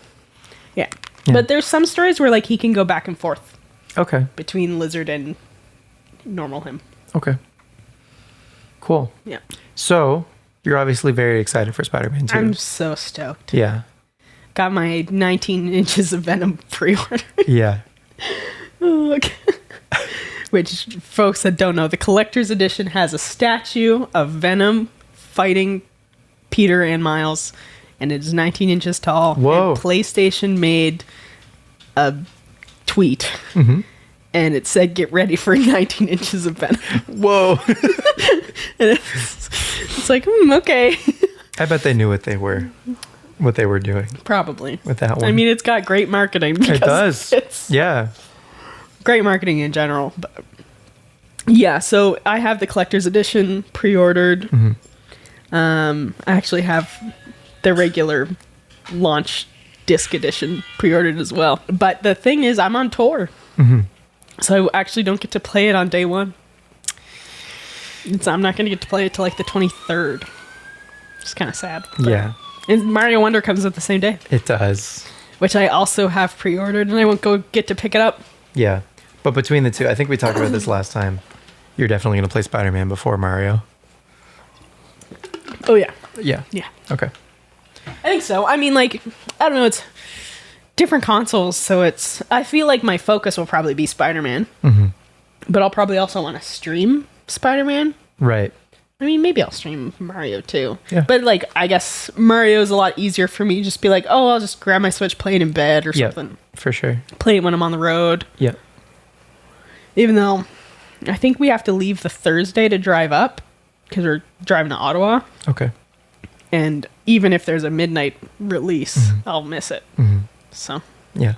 Yeah. But there's some stories where like he can go back and forth. Okay. Between lizard and normal him. Okay. Cool. Yeah. So you're obviously very excited for Spider-Man 2. I'm so stoked. Yeah. Got my 19 inches of Venom pre-order. Yeah. Okay. Which, folks that don't know, the collector's edition has a statue of Venom fighting Peter and Miles, and it is 19 inches tall. Whoa. And PlayStation made a tweet, and it said, "Get ready for 19 inches of Venom." Whoa. And it's like, okay. I bet they knew what they were doing. Probably. With that one. I mean, it's got great marketing. It does. It's yeah. great marketing in general. But yeah, so I have the collector's edition pre-ordered. I actually have the regular launch disc edition pre-ordered as well. But the thing is, I'm on tour. So I actually don't get to play it on day one. I'm not going to get to play it till like the 23rd. It's kind of sad. Yeah. And Mario Wonder comes out the same day. It does. Which I also have pre-ordered, and I won't get to pick it up. Yeah. But between the two, I think we talked about this last time. You're definitely going to play Spider-Man before Mario. Oh, yeah. Yeah. Yeah. Okay. I think so. I mean, like, I don't know. It's different consoles, so I feel like my focus will probably be Spider-Man. But I'll probably also want to stream Spider-Man. Right. I mean, maybe I'll stream Mario too. Yeah. But like, I guess Mario's a lot easier for me. Just be like, oh, I'll just grab my Switch, play it in bed or something. For sure. Play it when I'm on the road. Yeah. Even though I think we have to leave the Thursday to drive up because we're driving to Ottawa. Okay. And even if there's a midnight release, I'll miss it. So. Yeah.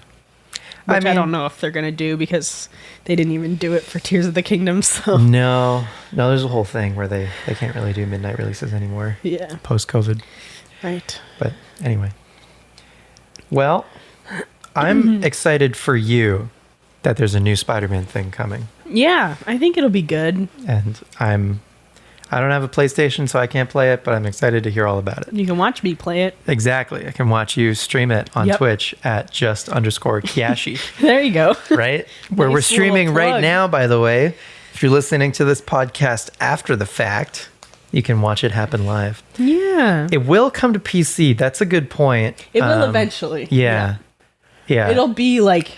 Which I don't know if they're going to do because they didn't even do it for Tears of the Kingdom. So No, there's a whole thing where they can't really do midnight releases anymore. Yeah. Post-COVID. Right. But anyway. Well, I'm excited for you that there's a new Spider-Man thing coming. Yeah, I think it'll be good. And I don't have a PlayStation, so I can't play it, but I'm excited to hear all about it. You can watch me play it. Exactly. I can watch you stream it on Twitch at @just_Cassie. There you go. Right? Where Nice we're streaming little right plug. now, by the way. If you're listening to this podcast after the fact, You can watch it happen live. Yeah. It will come to PC. That's a good point. It will eventually. Yeah. It'll be like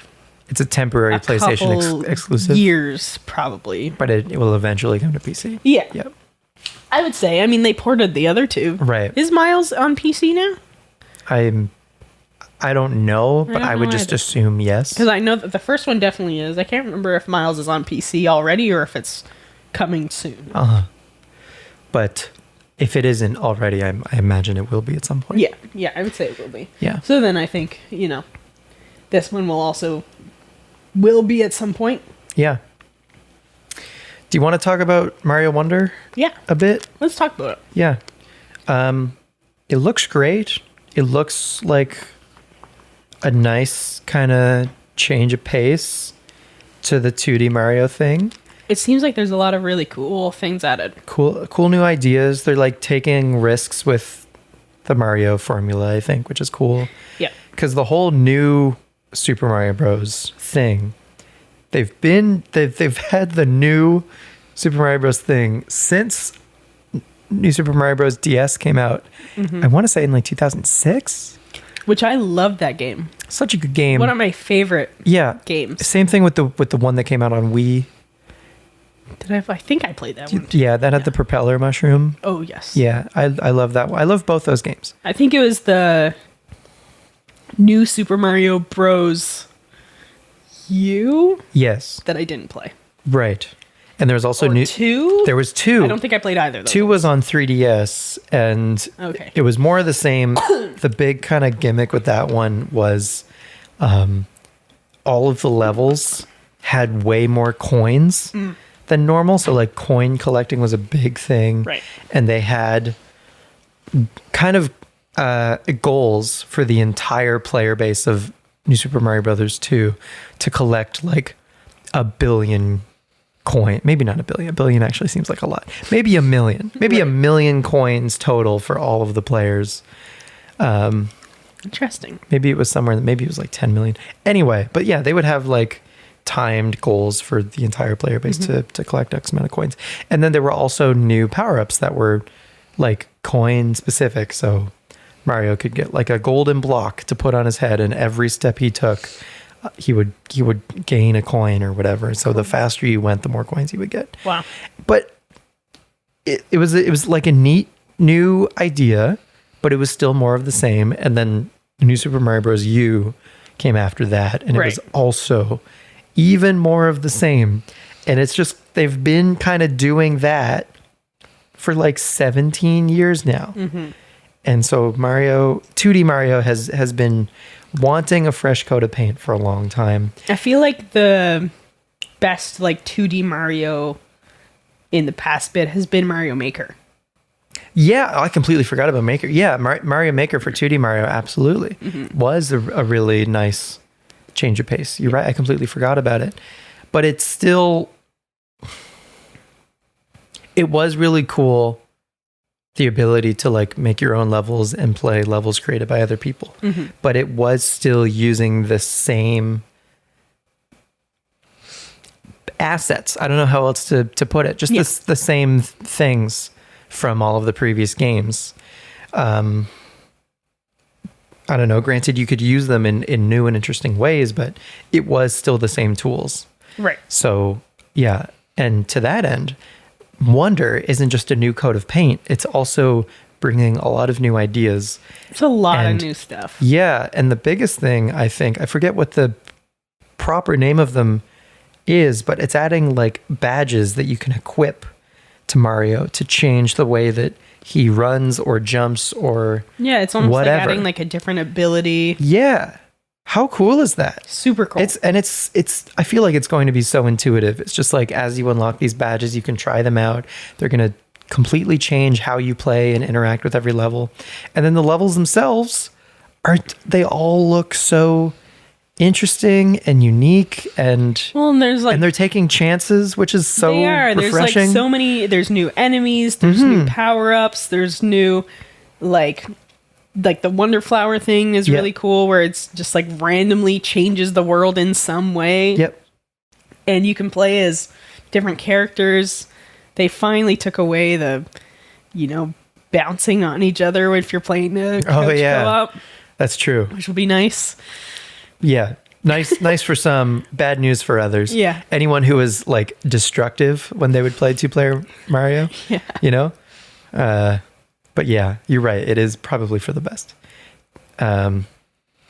it's a temporary PlayStation exclusive. Years, probably. But it will eventually come to PC. Yeah. Yep. I would say. I mean, they ported the other two. Right. Is Miles on PC now? I don't know, but I would just assume yes. Because I know that the first one definitely is. I can't remember if Miles is on PC already or if it's coming soon. But if it isn't already, I imagine it will be at some point. Yeah, I would say it will be. Yeah. So then I think, this one will be at some point. Yeah. Do you want to talk about Mario Wonder? Yeah. A bit? Let's talk about it. Yeah. It looks great. It looks like a nice kind of change of pace to the 2D Mario thing. It seems like there's a lot of really cool things added. Cool new ideas. They're like taking risks with the Mario formula, I think, which is cool. Yeah. Because the whole new Super Mario Bros. Thing, they've had the new Super Mario Bros. Thing since New Super Mario Bros. DS came out. I want to say in like 2006. Which I love that game. Such a good game. One of my favorite games. Same thing with the one that came out on Wii. I think I played that one. Yeah, that had the propeller mushroom. Oh, yes. Yeah, I love that one. I love both those games. I think it was the new Super Mario Bros. U? Yes. That I didn't play. Right. And there was also two? There was two. I don't think I played either of those. Two was on 3DS, and it was more of the same. The big kind of gimmick with that one was all of the levels had way more coins than normal. So like coin collecting was a big thing. Right. And they had kind of goals for the entire player base of New Super Mario Brothers 2 to collect like 1 billion coin. Maybe not 1 billion. 1 billion actually seems like a lot. Maybe 1 million. Maybe 1 million coins total for all of the players. Interesting. Maybe it was like 10 million. Anyway, but yeah, they would have like timed goals for the entire player base to collect X amount of coins. And then there were also new power-ups that were like coin specific. So Mario could get like a golden block to put on his head, and every step he took, he would gain a coin or whatever. So the faster you went, the more coins he would get. Wow. But it was like a neat new idea, but it was still more of the same. And then New Super Mario Bros. U came after that, and it was also even more of the same. And it's just, they've been kind of doing that for like 17 years now. And so 2D Mario has been wanting a fresh coat of paint for a long time. I feel like the best like 2D Mario in the past bit has been Mario Maker. Yeah, I completely forgot about Maker. Yeah, Mario Maker for 2D Mario absolutely was a really nice change of pace. You're right, I completely forgot about it. But it's still, it was really cool, the ability to like make your own levels and play levels created by other people. But it was still using the same assets. I don't know how else to put it. Just the same things from all of the previous games. I don't know. Granted, you could use them in new and interesting ways, but it was still the same tools. Right. So, yeah. And to that end, Wonder isn't just a new coat of paint. It's also bringing a lot of new ideas. It's a lot of new stuff. Yeah. And the biggest thing, I think, I forget what the proper name of them is, but it's adding like badges that you can equip to Mario to change the way that he runs or jumps or it's almost whatever. Like adding like a different ability. Yeah. How cool is that? Super cool. It's I feel like it's going to be so intuitive. It's just like as you unlock these badges, you can try them out. They're going to completely change how you play and interact with every level. And then the levels themselves they all look so interesting and unique, and there's like, and they're taking chances, which is so refreshing. There's like so many. There's new enemies. There's new power-ups. There's new like the Wonder Flower thing is really cool, where it's just like randomly changes the world in some way. Yep. And you can play as different characters. They finally took away the bouncing on each other if you're playing the couch co-op, that's true. which will be nice. Yeah. Nice for some, bad news for others. Yeah. Anyone who was like destructive when they would play 2-player Mario, but yeah, you're right. It is probably for the best.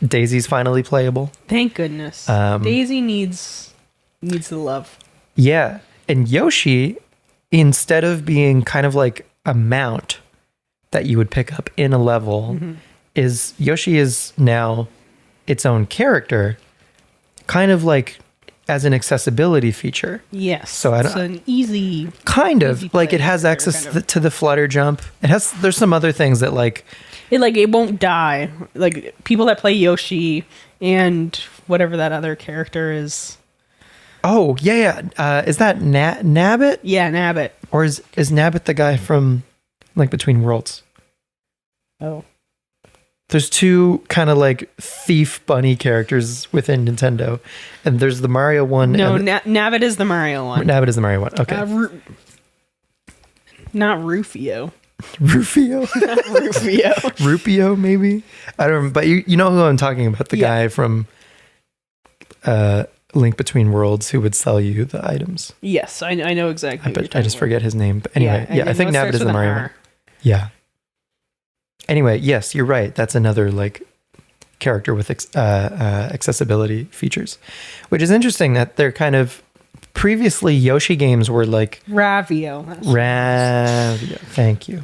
Daisy's finally playable. Thank goodness. Daisy needs the love. Yeah. And Yoshi, instead of being kind of like a mount that you would pick up in a level, Yoshi is now its own character, kind of like as an accessibility feature. Yes. So it's an easy like it has access to the flutter jump. There's some other things that like it won't die. Like people that play Yoshi and whatever that other character is. Oh, yeah. Is that Nabbit? Yeah, Nabbit. Or is Nabbit the guy from like Between Worlds? Oh. There's two kind of like thief bunny characters within Nintendo. And there's the Mario one. No, Nabbit is the Mario one. Nabbit is the Mario one. Okay. Not Rufio. Rufio? Not Rufio. Rupio, maybe? I don't remember. But you know who I'm talking about. The guy from Link Between Worlds who would sell you the items. Yes, I know exactly. I just forget his name. But anyway, I think Nabbit is the Mario one. Yeah. Anyway, yes, you're right. That's another like character with accessibility features, which is interesting that they're kind of previously Yoshi games were like Ravio. Thank you.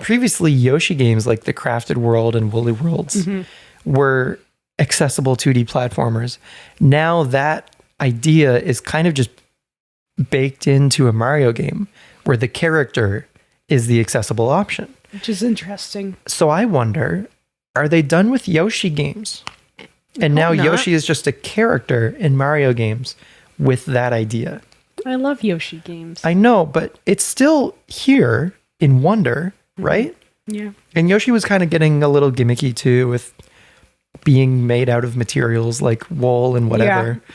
Previously Yoshi games like the Crafted World and Woolly Worlds were accessible 2D platformers. Now that idea is kind of just baked into a Mario game where the character is the accessible option. Which is interesting. So I wonder, are they done with Yoshi games? And now Yoshi is just a character in Mario games with that idea. I love Yoshi games. I know, but it's still here in Wonder, right? Yeah. And Yoshi was kind of getting a little gimmicky too with being made out of materials like wool and whatever. Yeah.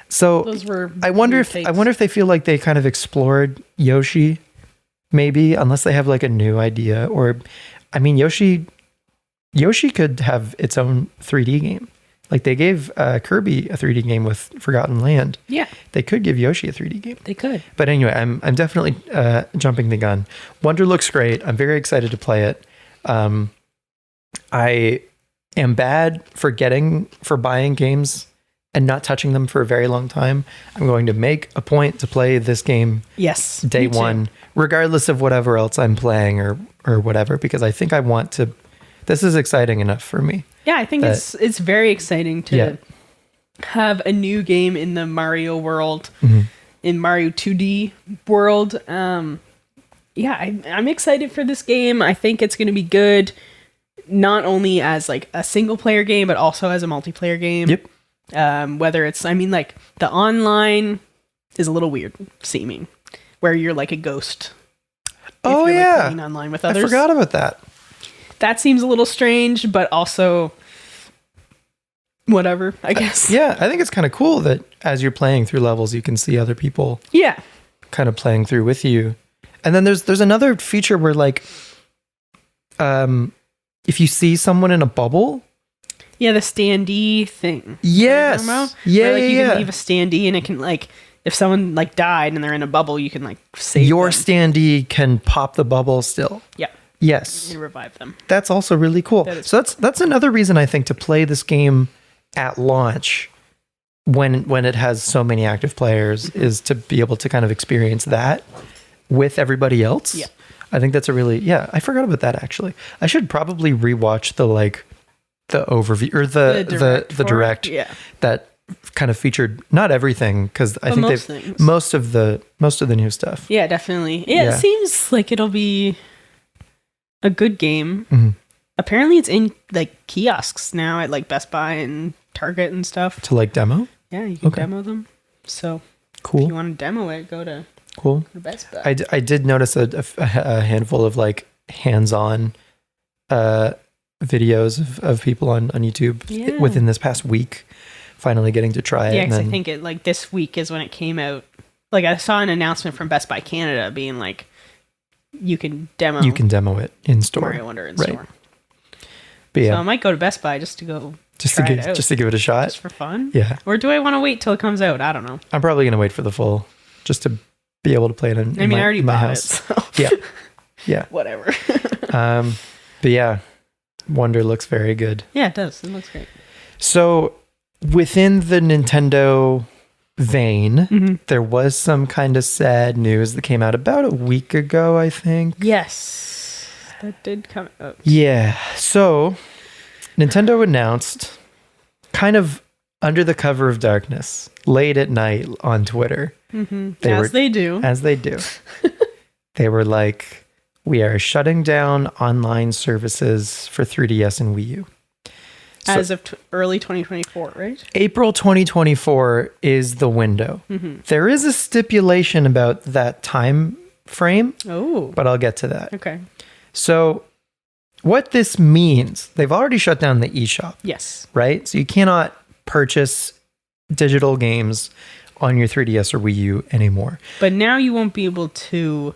So those were I wonder if they feel like they kind of explored Yoshi, maybe, unless they have like a new idea. Or I mean, Yoshi could have its own 3D game. Like they gave Kirby a 3D game with Forgotten Land. Yeah. They could give Yoshi a 3D game. They could. But anyway, I'm definitely jumping the gun. Wonder looks great. I'm very excited to play it. I am bad for buying games and not touching them for a very long time. I'm going to make a point to play this game day one, regardless of whatever else I'm playing or whatever, because I think I want to. This is exciting enough for me. Yeah, I think it's very exciting to have a new game in the Mario world, in Mario 2D world. I'm excited for this game. I think it's going to be good, not only as like a single player game, but also as a multiplayer game. Yep. Whether it's, like the online is a little weird seeming, where you're like a ghost. Oh yeah, playing online with others. I forgot about that. That seems a little strange, but also whatever, I guess. I think it's kind of cool that as you're playing through levels, you can see other people. Yeah. Kind of playing through with you. And then there's another feature where like, if you see someone in a bubble. Yeah, the standee thing. Yes. Yeah. Where, you can leave a standee and it can like, if someone like died and they're in a bubble, you can like save your them. standee can pop the bubble still. Yeah. Yes. You revive them. That's also really cool. So that's another reason I think to play this game at launch when it has so many active players is to be able to kind of experience that with everybody else. Yeah. I think that's I forgot about that actually. I should probably rewatch the overview or the direct that kind of featured not everything, because I think most of the new stuff. Yeah, definitely. Yeah, it seems like it'll be a good game. Mm-hmm. Apparently it's in like kiosks now at like Best Buy and Target and stuff. To like demo? Yeah, you can demo them. So cool. If you want to demo it, go to Best Buy. I did notice a handful of like hands-on videos of people on YouTube within this past week finally getting to try it. Yeah, because I think it like this week is when it came out. Like, I saw an announcement from Best Buy Canada being like, you can demo it in store. Mario Wonder in store. But yeah, So I might go to Best Buy just to go just to give it a shot. Just for fun. Yeah. Or do I want to wait till it comes out? I don't know. I'm probably gonna wait for the full, just to be able to play it in I already my bought house. it. So. Yeah. Yeah. Whatever. But yeah, Wonder looks very good. Yeah, it does. It looks great. So within the Nintendo vein, there was some kind of sad news that came out about a week ago, I think. Yes. That did come out. Yeah. So Nintendo announced, kind of under the cover of darkness, late at night on Twitter. As they do. They were like, we are shutting down online services for 3DS and Wii U. As of early 2024, right? April 2024 is the window. There is a stipulation about that time frame, but I'll get to that. Okay. So what this means, they've already shut down the eShop. Yes. Right? So you cannot purchase digital games on your 3DS or Wii U anymore. But now you won't be able to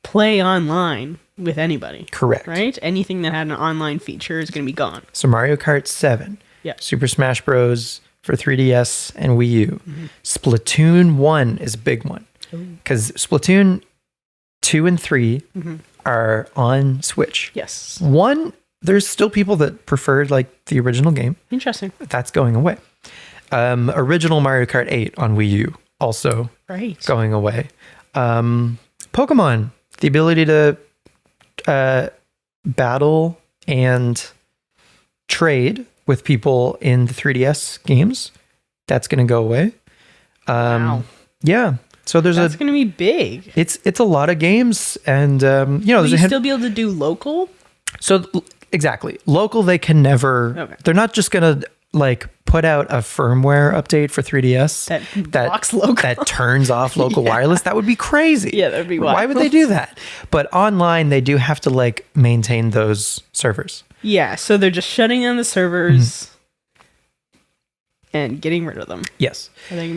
play online with anybody. Correct. Right? Anything that had an online feature is going to be gone. So Mario Kart 7, Super Smash Bros. For 3DS and Wii U. Splatoon 1 is a big one. Because Splatoon 2 and 3 are on Switch. Yes. 1, there's still people that prefer like the original game. Interesting. That's going away. Original Mario Kart 8 on Wii U also going away. Pokemon, the ability to battle and trade with people in the 3DS games, that's going to go away. Wow. Yeah. So that's going to be big. It's a lot of games, and will you still be able to do local? So exactly, local they can never. Okay. They're not just going to like put out a firmware update for 3DS that blocks local, that turns off local wireless. That would be crazy. Yeah, that would be wild. Why would they do that? But online, they do have to like maintain those servers. Yeah, so they're just shutting down the servers and getting rid of them. Yes. Are they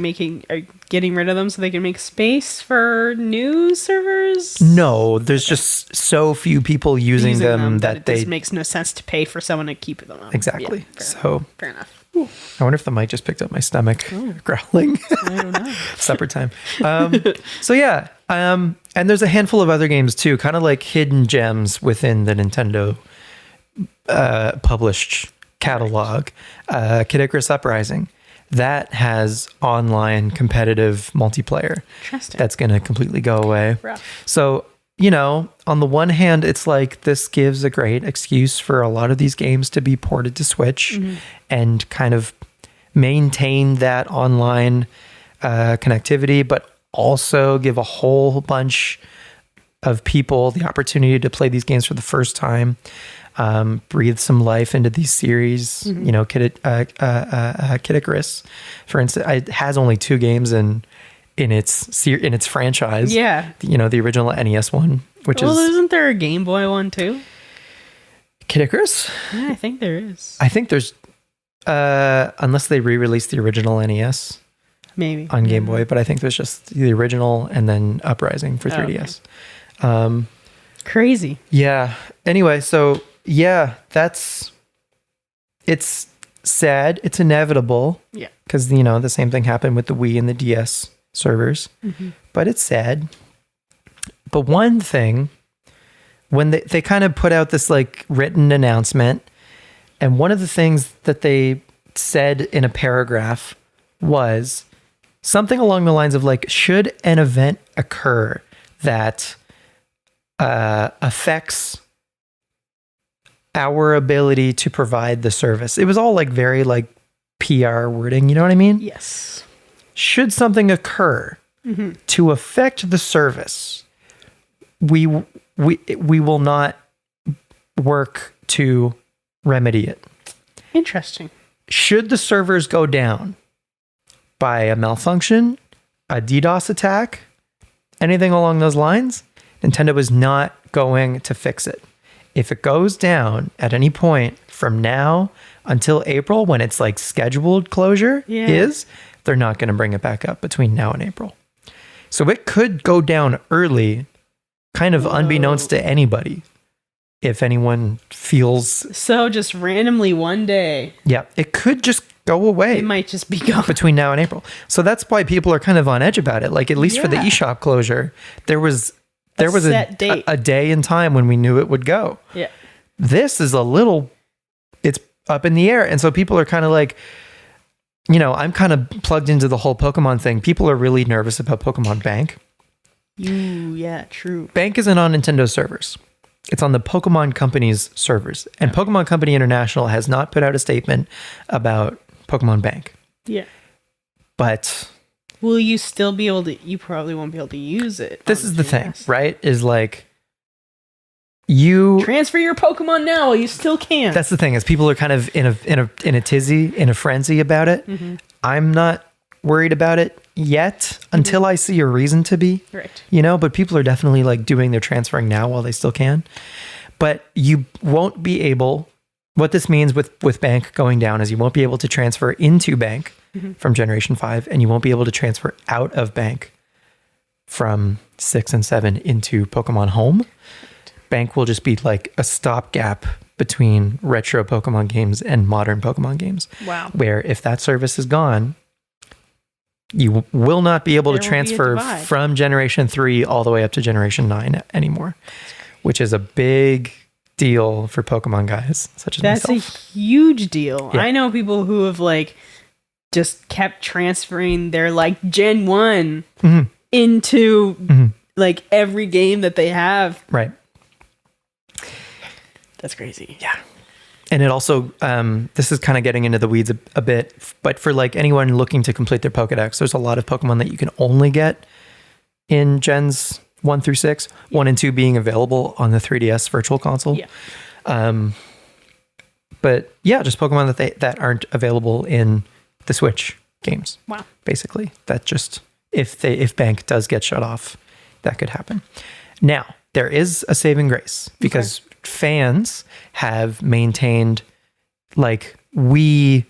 getting rid of them so they can make space for new servers? No, there's just so few people using them that it just makes no sense to pay for someone to keep them up. Exactly. Yeah, fair enough. I wonder if the mic just picked up my stomach growling. I don't know. Supper time. So yeah, and there's a handful of other games too, kind of like hidden gems within the Nintendo published catalog. Kid Icarus Uprising, that has online competitive multiplayer. Interesting. That's going to completely go away. Rough. So, on the one hand, it's like this gives a great excuse for a lot of these games to be ported to Switch and kind of maintain that online connectivity, but also give a whole bunch of people the opportunity to play these games for the first time. Breathe some life into these series. Kid Icarus, for instance, it has only 2 games in its franchise. Yeah. The original NES one, isn't there a Game Boy one too? Kid Icarus? Yeah, I think there is. I think there's, unless they re-released the original NES. Maybe. On Game Boy, but I think there's just the original and then Uprising for 3DS. Okay. Crazy. Yeah. Anyway, so yeah, it's sad. It's inevitable. Yeah. Because, the same thing happened with the Wii and the DS servers. But it's sad. But one thing, when they kind of put out this like written announcement, and one of the things that they said in a paragraph was something along the lines of like, should an event occur that affects our ability to provide the service. It was all like very like PR wording, you know what I mean? Yes. Should something occur to affect the service, we will not work to remedy it. Interesting. Should the servers go down by a malfunction, a DDoS attack, anything along those lines, Nintendo is not going to fix it. If it goes down at any point from now until April, when it's like scheduled closure they're not going to bring it back up between now and April. So it could go down early, kind of unbeknownst to anybody. If anyone feels... So just randomly one day. Yeah, it could just go away. It might just be gone. Between now and April. So that's why people are kind of on edge about it. Like, at least for the eShop closure, there was set date. A day and time when we knew it would go. Yeah. This is it's up in the air. And so people are kind of like, I'm kind of plugged into the whole Pokemon thing. People are really nervous about Pokemon Bank. Ooh, yeah, true. Bank isn't on Nintendo servers. It's on the Pokemon Company's servers. And Pokemon Company International has not put out a statement about Pokemon Bank. Yeah. But... will you still be able to... you probably won't be able to use it. This is the thing, right? Is like... you... transfer your Pokemon now while you still can. That's the thing, is people are kind of in a tizzy, in a frenzy about it. Mm-hmm. I'm not worried about it yet until I see a reason to be. Right. But people are definitely like doing their transferring now while they still can. But you won't be able... what this means with Bank going down is you won't be able to transfer into Bank from Generation 5, and you won't be able to transfer out of Bank from 6 and 7 into Pokemon Home. Bank will just be like a stopgap between retro Pokemon games and modern Pokemon games. Wow. Where if that service is gone, you will not be able to transfer from Generation 3 all the way up to Generation 9 anymore, which is a big deal for Pokemon guys such as myself. That's a huge deal. Yeah. I know people who have like just kept transferring their like Gen 1 into like every game that they have. Right. That's crazy. Yeah. And it also, this is kind of getting into the weeds a bit, but for like anyone looking to complete their Pokedex, there's a lot of Pokemon that you can only get in Gens 1 through 6, 1 and 2 being available on the 3DS Virtual Console. Yeah. But yeah, just Pokemon that aren't available in the Switch games. Wow. Basically, that just, if Bank does get shut off, that could happen. Now, there is a saving grace because fans have maintained like Wii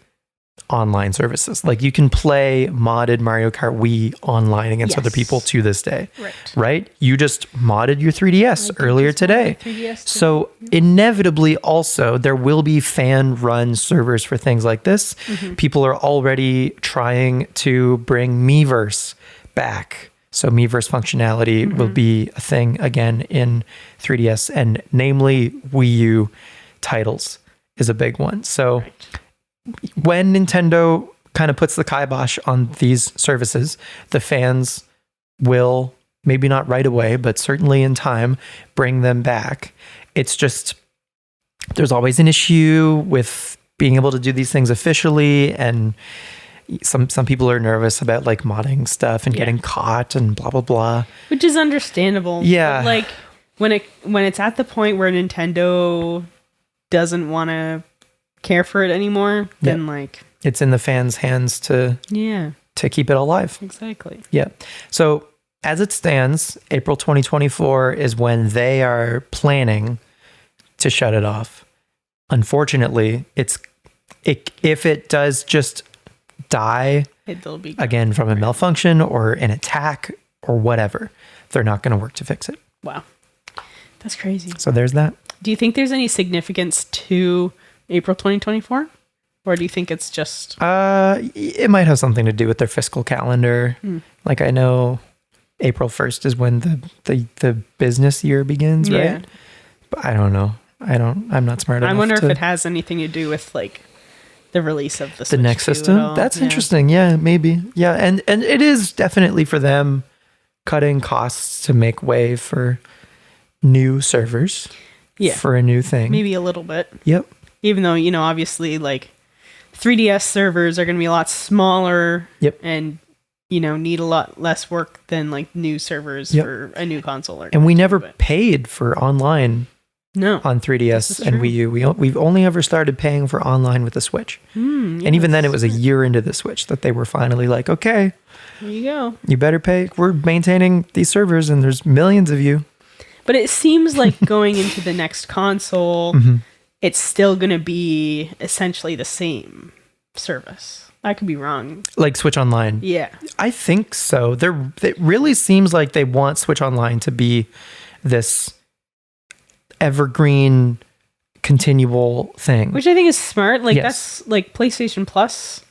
online services. Like you can play modded Mario Kart Wii online against other people to this day. Right? You just modded your 3DS earlier today. So inevitably also there will be fan run servers for things like this. People are already trying to bring Miiverse back. So Miiverse functionality will be a thing again in 3DS, and namely Wii U titles is a big one. So when Nintendo kind of puts the kibosh on these services, the fans will, maybe not right away, but certainly in time, bring them back. It's just, there's always an issue with being able to do these things officially, and some people are nervous about like modding stuff and getting caught and blah blah blah, which is understandable. But like when it's at the point where Nintendo doesn't want to care for it anymore, then like it's in the fans' hands to keep it alive. Exactly. Yeah. So as it stands, April 2024 is when they are planning to shut it off. Unfortunately, if it does just die it'll be again from a malfunction or an attack or whatever, they're not going to work to fix it. Wow. That's crazy. So there's that. Do you think there's any significance to April 2024? Or do you think it's just... it might have something to do with their fiscal calendar. Like I know April 1st is when the business year begins, right? But I don't know. I'm not smart enough. I wonder if it has anything to do with like the release of the Switch next 2 system. That's interesting. Yeah, maybe. Yeah, and it is definitely for them cutting costs to make way for new servers. Yeah. For a new thing. Maybe a little bit. Yep. Even though, obviously like 3DS servers are going to be a lot smaller. Yep. And need a lot less work than like new servers for a new console. And we never paid for online. No. On 3DS and Wii U. We've only ever started paying for online with the Switch. And even then it was a year into the Switch that they were finally like, okay, there you go. You better pay. We're maintaining these servers and there's millions of you. But it seems like going into the next console, it's still going to be essentially the same service. I could be wrong. Like Switch Online. Yeah. I think so. It really seems like they want Switch Online to be this evergreen, continual thing. Which I think is smart. Like, Yes. that's like PlayStation Plus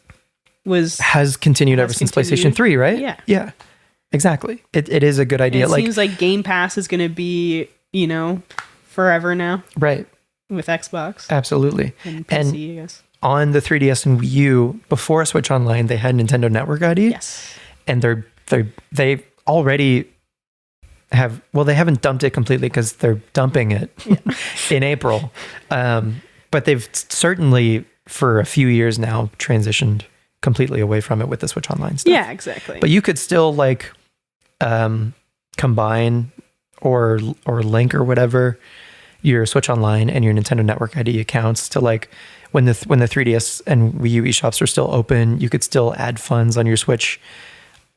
has continued ever since PlayStation 3, right? Yeah. Yeah. Exactly. It is a good idea. It seems like Game Pass is going to be, forever now right. with Xbox Absolutely. and PC, I guess. On the 3DS and Wii U, before Switch Online, they had Nintendo Network ID. Yes. And they already have, well, they haven't dumped it completely because they're dumping it in April. But they've certainly, for a few years now, transitioned completely away from it with the Switch Online stuff. Yeah, exactly. But you could still combine or link or whatever your Switch Online and your Nintendo Network ID accounts to when the 3DS and Wii U eShops are still open, you could still add funds on your Switch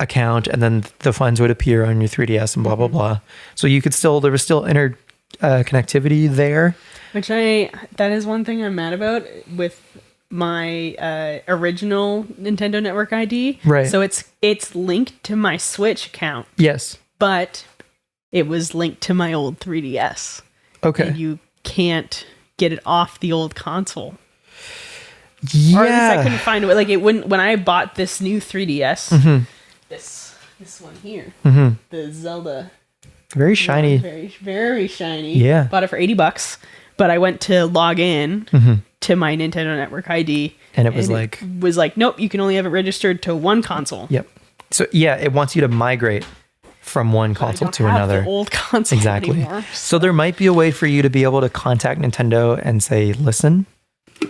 account, and then the funds would appear on your 3DS and blah blah blah. So you could still, there was still connectivity there. Which that is one thing I'm mad about with my original Nintendo Network ID. Right. So it's linked to my Switch account, Yes. but it was linked to my old 3DS. Okay. And you can't get it off the old console. Yeah. Or at least I couldn't find it. Like, it wouldn't, when I bought this new 3DS, this one here, the Zelda. Very shiny. Very, very shiny. Yeah. Bought it for $80, but I went to log in to my Nintendo Network ID. And it was like, nope, you can only have it registered to one console. Yep. So yeah, it wants you to migrate from one console to another. The old console exactly. anymore, so there might be a way for you to be able to contact Nintendo and say, listen,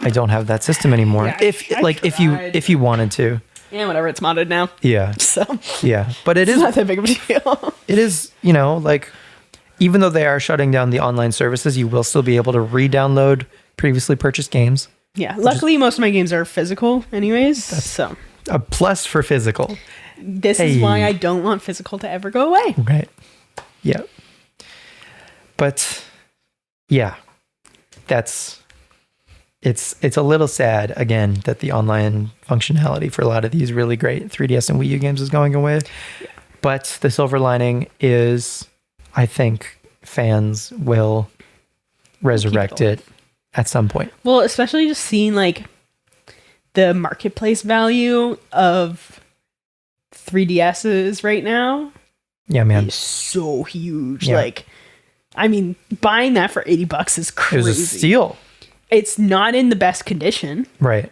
I don't have that system anymore. Yeah, if you wanted to. Yeah, whatever, it's modded now. Yeah. So yeah. But it's not that big of a deal. It is, even though they are shutting down the online services, you will still be able to re-download previously purchased games. Yeah. Luckily most of my games are physical anyways. So a plus for physical. This is why I don't want physical to ever go away. Right. Yeah. But yeah, it's a little sad again that the online functionality for a lot of these really great 3DS and Wii U games is going away. Yeah. But the silver lining is, I think fans will resurrect it at some point. Well, especially just seeing the marketplace value of 3DSs right now. Yeah, man. Is so huge. Yeah. Buying that for $80 is crazy. It was a steal. It's not in the best condition. Right.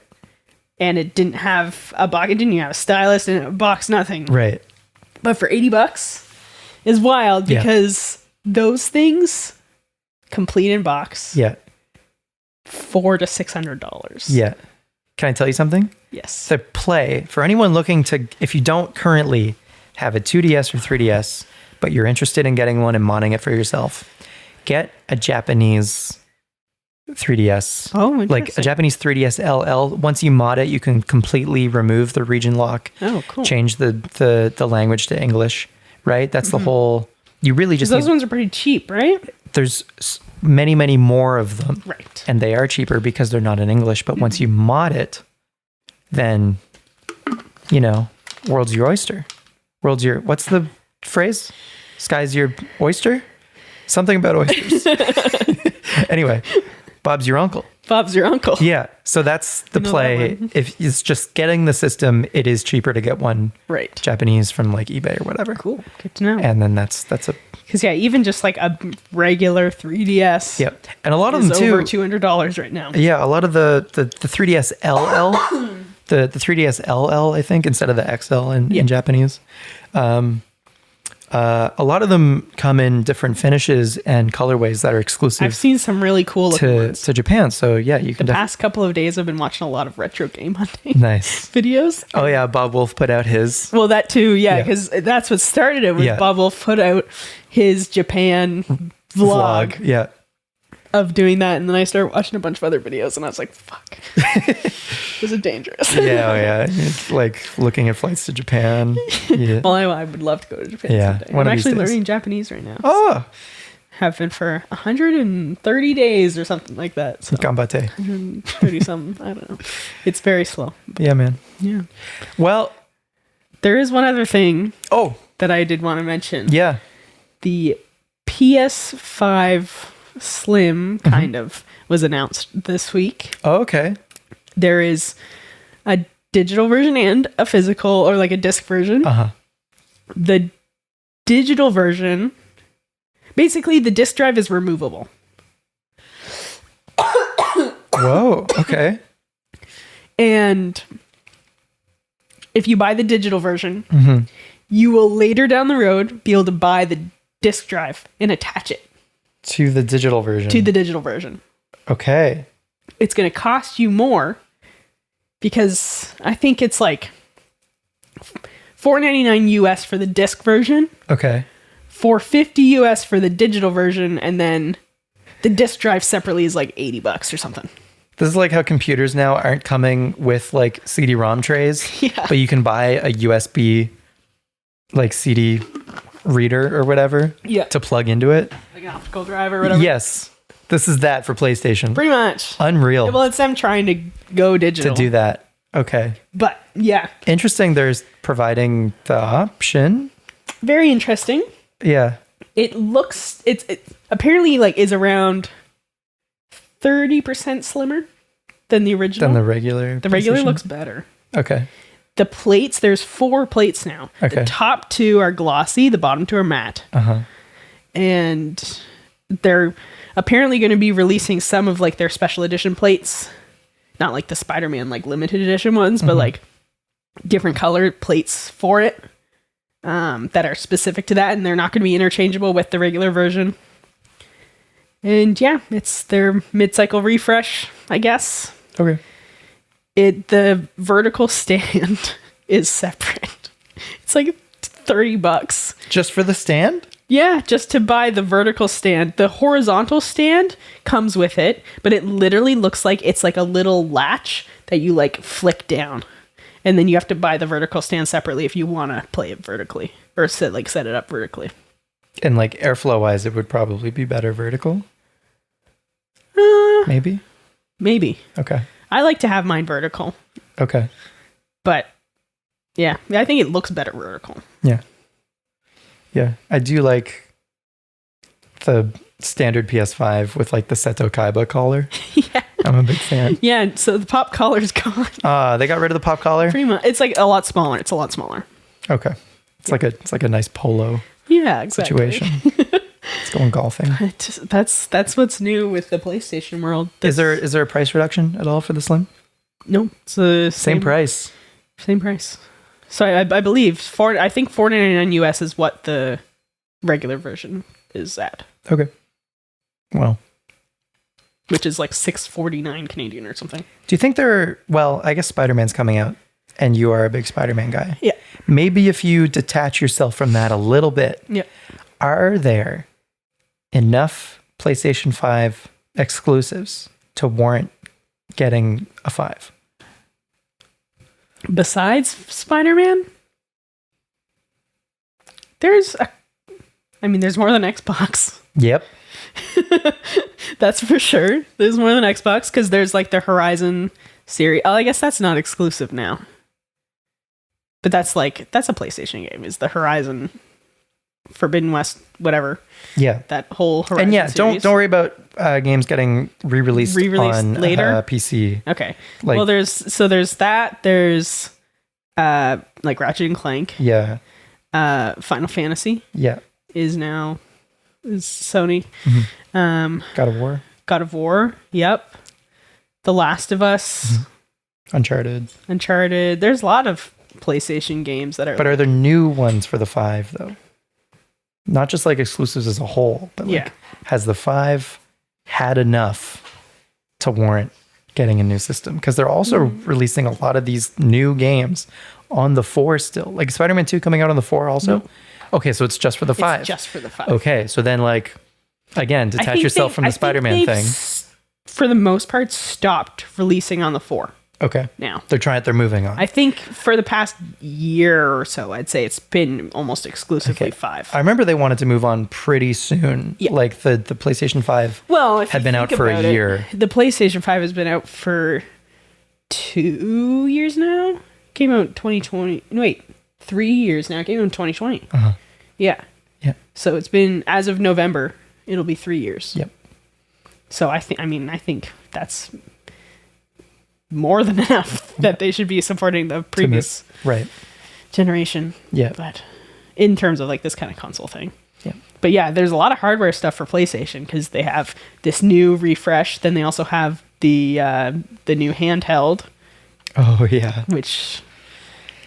And it didn't have a box. It didn't even have a stylus, didn't have a box, nothing. Right. But for $80 is wild because those things, complete in box. Yeah. $400 to $600. Yeah. Can I tell you something? Yes. The play for anyone looking to, if you don't currently have a 2DS or 3DS, but you're interested in getting one and modding it for yourself, get a Japanese 3DS. Oh, like a Japanese 3DS LL. Once you mod it, you can completely remove the region lock. Oh, cool. Change the language to English, right? That's the whole, you really just those ones are pretty cheap, right? There's many, many more of them. Right. And they are cheaper because they're not in English. But once you mod it, then, world's your oyster. World's your, what's the phrase? Sky's your oyster? Something about oysters. Anyway, Bob's your uncle. Bob's your uncle. Yeah. So that's the play. If it's just getting the system, it is cheaper to get one Japanese from eBay or whatever. Cool. Good to know. And then that's a... Because even just a regular 3DS. Yep. And a lot of them too. Over $200 right now. Yeah. A lot of the 3DS LL, the 3DS LL, I think, instead of the XL in Japanese. A lot of them come in different finishes and colorways that are exclusive. I've seen some really cool to Japan. So yeah, you can. The past couple of days, I've been watching a lot of retro game hunting. Nice videos. Oh yeah, Bob Wolf put out his. Well, that too, yeah, because that's what started it. Was Bob Wolf put out his Japan vlog. Yeah. Of doing that, and then I started watching a bunch of other videos, and I was like, "Fuck, this is dangerous." Yeah. It's like looking at flights to Japan. Yeah. Well, I would love to go to Japan. Yeah, someday. I'm actually learning Japanese right now. Oh, have been for 130 days or something like that. So Gambate. 130 something. I don't know. It's very slow. Yeah, man. Yeah. Well, There is one other thing oh, that I did want to mention. yeah. The PS5 Slim kind of was announced this week. Oh, okay. There is a digital version and a physical or like a disc version. Uh-huh. The digital version, basically the disc drive is removable. Whoa, okay. And if you buy the digital version, Mm-hmm. you will later down the road be able to buy the disc drive and attach it To the digital version. to the digital version. Okay. It's going to cost you more because I think it's like $4.99 US for the disc version, Okay. $4.50 US for the digital version, and then the disc drive separately is like $80 or something. This is like how computers now aren't coming with like CD-ROM trays, Yeah. but you can buy a USB like CD reader or whatever Yeah. to plug into it. Like an optical drive or whatever. Yes. This is that for PlayStation. Pretty much. Unreal Well, it's them trying to go digital. to do that. Okay. But yeah, Interesting. There's providing the option. very interesting. Yeah. It looks, it apparently like is around 30% slimmer than the original. Then the regular. The regular PlayStation? looks better. Okay. The plates, there's 4 plates now. Okay. The top 2 are glossy, the bottom 2 are matte. Uh-huh. And they're apparently going to be releasing some of like their special edition plates. Not like the Spider-Man like limited edition ones, but like different colored plates for it that are specific to that, and they're not going to be interchangeable with the regular version. And yeah, it's their mid-cycle refresh, I guess. Okay. The vertical stand is separate. It's like $30. Just for the stand? Yeah, just to buy the vertical stand. The horizontal stand comes with it, but it literally looks like it's like a little latch that you like flick down. And then you have to buy the vertical stand separately if you want to play it vertically or set it up vertically. And like airflow wise, it would probably be better vertical. Maybe. Maybe. Okay. I like to have mine vertical, Okay. but yeah, I think it looks better vertical. Yeah. Yeah. I do like the standard PS5 with like the Seto Kaiba collar. Yeah. I'm a big fan. Yeah, so the pop collar's gone. They got rid of the pop collar. Pretty much. It's like a lot smaller. It's a lot smaller. Okay. It's like a nice polo Yeah, exactly. situation. It's going golfing. That's what's new with the PlayStation world. Is there a price reduction at all for the Slim? No, it's the Same price. Same price. So I believe I think $4.99 US is what the regular version is at, Okay. Well, which is like $6.49 Canadian or something. do you think I guess Spider-Man's coming out and you are a big Spider-Man guy. Yeah. Maybe if you detach yourself from that a little bit, Yeah. are there enough PlayStation 5 exclusives to warrant getting a 5? Besides Spider-Man, there's more than Xbox. Yep. That's for sure. There's more than Xbox because there's like the Horizon series. Oh, I guess that's not exclusive now. But that's a PlayStation game. Is the Horizon Forbidden West, whatever. Yeah. That whole Horizon And yeah, series. don't worry about games getting re-released on later. PC. Okay. Like- Well, there's that. There's like Ratchet and Clank. Yeah. Final Fantasy Yeah. is Sony. God of War. God of War. Yep. The Last of Us. Uncharted. Uncharted. There's a lot of PlayStation games that are. But are there new ones for the 5 though? Not just like exclusives as a whole, but like, Yeah. has the 5 had enough to warrant getting a new system? Because they're also releasing a lot of these new games on the 4 still. Like Spider-Man 2 coming out on the 4 also? No. Okay, so it's just for the 5. It's just for the 5. Okay, so then like, again, detach yourself from the Spider-Man thing. For the most part, stopped releasing on the 4. Okay. now. They're moving on. I think for the past year or so, I'd say it's been almost exclusively 5. I remember they wanted to move on pretty soon. Yeah. Like the PlayStation 5 had been out for a year. The PlayStation 5 has been out for 2 years now. Came out 2020. No, wait, 3 years now. Came out in 2020. Uh-huh. Yeah. Yeah. So it's been, as of November, it'll be 3 years. Yep. So I think that's more than enough that they should be supporting the previous generation. Yeah. But in terms of like this kind of console thing. Yeah. But yeah, there's a lot of hardware stuff for PlayStation because they have this new refresh. Then they also have the new handheld. Oh yeah. Which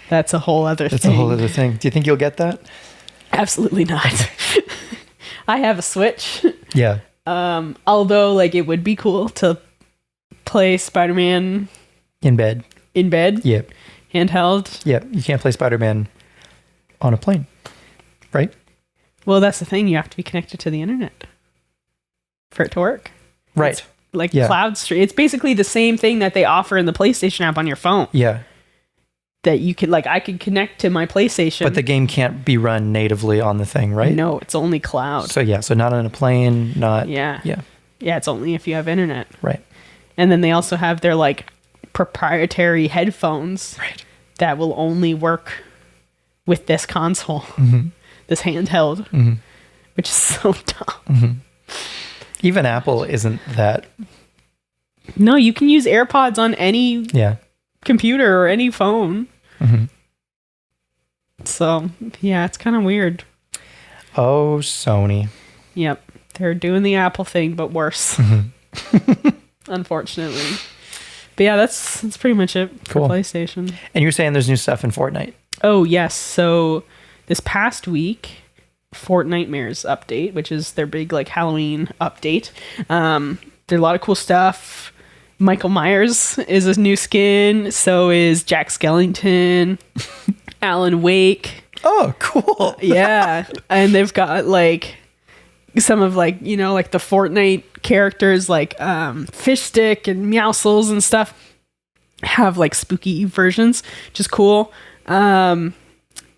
that's a whole other thing. That's a whole other thing. Do you think you'll get that? Absolutely not. I have a Switch. Yeah. Although like it would be cool to play Spider-Man in bed. Yep. Handheld. Yep. You can't play Spider-Man on a plane, right? Well, that's the thing. You have to be connected to the internet for it to work. Right. It's like cloud stream. It's basically the same thing that they offer in the PlayStation app on your phone. Yeah. That you could I could connect to my PlayStation. But the game can't be run natively on the thing, right? No, it's only cloud. So not on a plane, not... Yeah. Yeah. Yeah, it's only if you have internet. Right. And then they also have their proprietary headphones that will only work with this console, this handheld, which is so dumb. Even Apple isn't that. No, you can use AirPods on any computer or any phone. So yeah, it's kind of weird. Oh, Sony. Yep, they're doing the Apple thing, but worse. Unfortunately. But yeah, that's pretty much it for PlayStation. And you're saying there's new stuff in Fortnite? Oh, yes. So this past week, Fortnitemares update, which is their big Halloween update. There's a lot of cool stuff. Michael Myers is a new skin. So is Jack Skellington, Alan Wake. Oh, cool. Yeah. And they've got some of the Fortnite characters Fishstick and Meowscles and stuff have spooky versions, which is cool. And